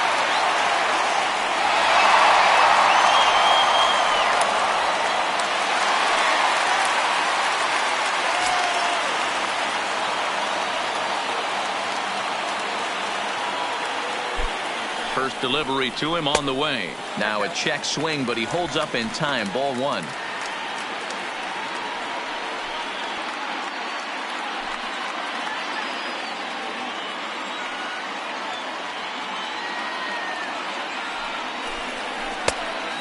First delivery to him on the way. Now a check swing, but he holds up in time. Ball 1.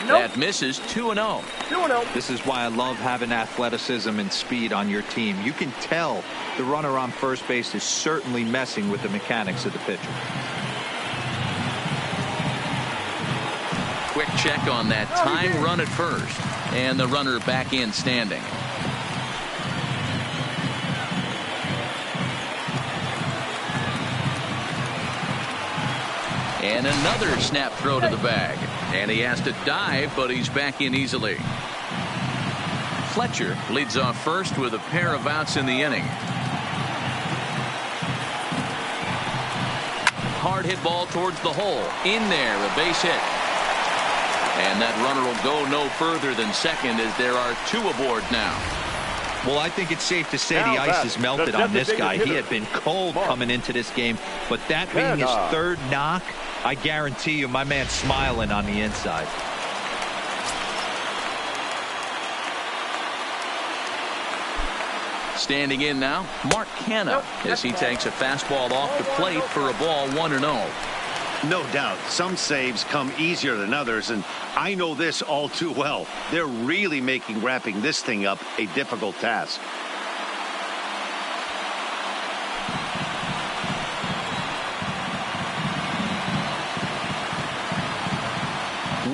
That misses. 2-0. 2-0. This is why I love having athleticism and speed on your team. You can tell the runner on first base is certainly messing with the mechanics of the pitcher. Quick check on that time run at first. And the runner back in standing. And another snap throw to the bag. And he has to dive, but he's back in easily. Fletcher leads off first with a pair of outs in the inning. Hard hit ball towards the hole. In there, a base hit. And that runner will go no further than second as there are 2 aboard now. Well, I think it's safe to say the ice is melted on this guy. He had been cold coming into this game, but that being his 3rd knock, I guarantee you my man's smiling on the inside. Standing in now, Mark Canha, as he takes a fastball off the plate for a ball 1-0. No doubt, some saves come easier than others, and I know this all too well. They're really making wrapping this thing up a difficult task.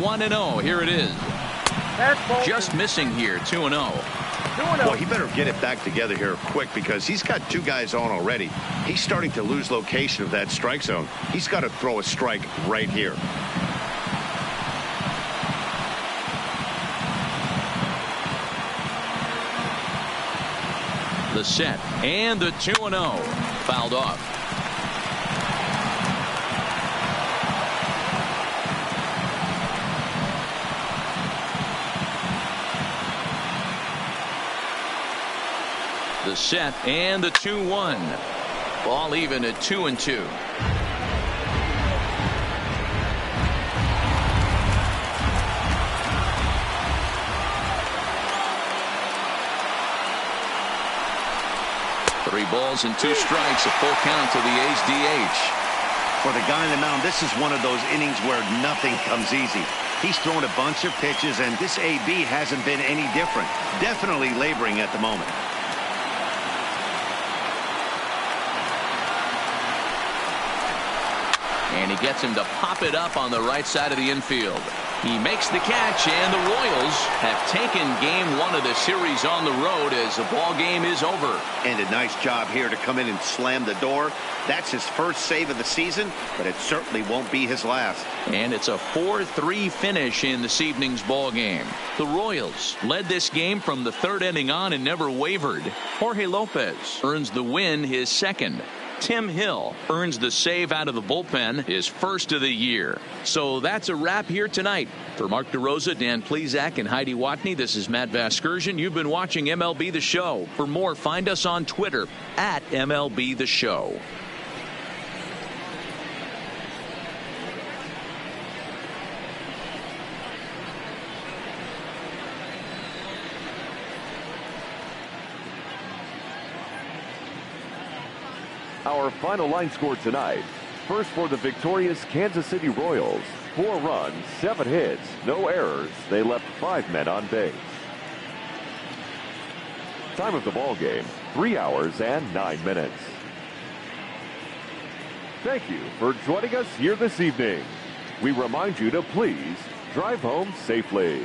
One 1-0. Here it is. Just missing here. 2-0. Well, he better get it back together here quick because he's got 2 guys on already. He's starting to lose location of that strike zone. He's got to throw a strike right here. The set and the 2-0. Fouled off. The set and the 2-1. Ball even at 2-2. 3 balls and 2 strikes, a full count to the A's DH. For the guy on the mound, this is one of those innings where nothing comes easy. He's thrown a bunch of pitches, and this AB hasn't been any different. Definitely laboring at the moment. And he gets him to pop it up on the right side of the infield. He makes the catch, and the Royals have taken game 1 of the series on the road as the ball game is over. And a nice job here to come in and slam the door. That's his first save of the season, but it certainly won't be his last. And it's a 4-3 finish in this evening's ball game. The Royals led this game from the 3rd inning on and never wavered. Jorge Lopez earns the win, his 2nd. Tim Hill earns the save out of the bullpen, his 1st of the year. So that's a wrap here tonight. For Mark DeRosa, Dan Plesac, and Heidi Watney, this is Matt Vasgersian. You've been watching MLB The Show. For more, find us on Twitter at MLB The Show. Our final line score tonight. First for the victorious Kansas City Royals. 4 runs, 7 hits, no errors. They left 5 men on base. Time of the ball game, 3 hours and 9 minutes. Thank you for joining us here this evening. We remind you to please drive home safely.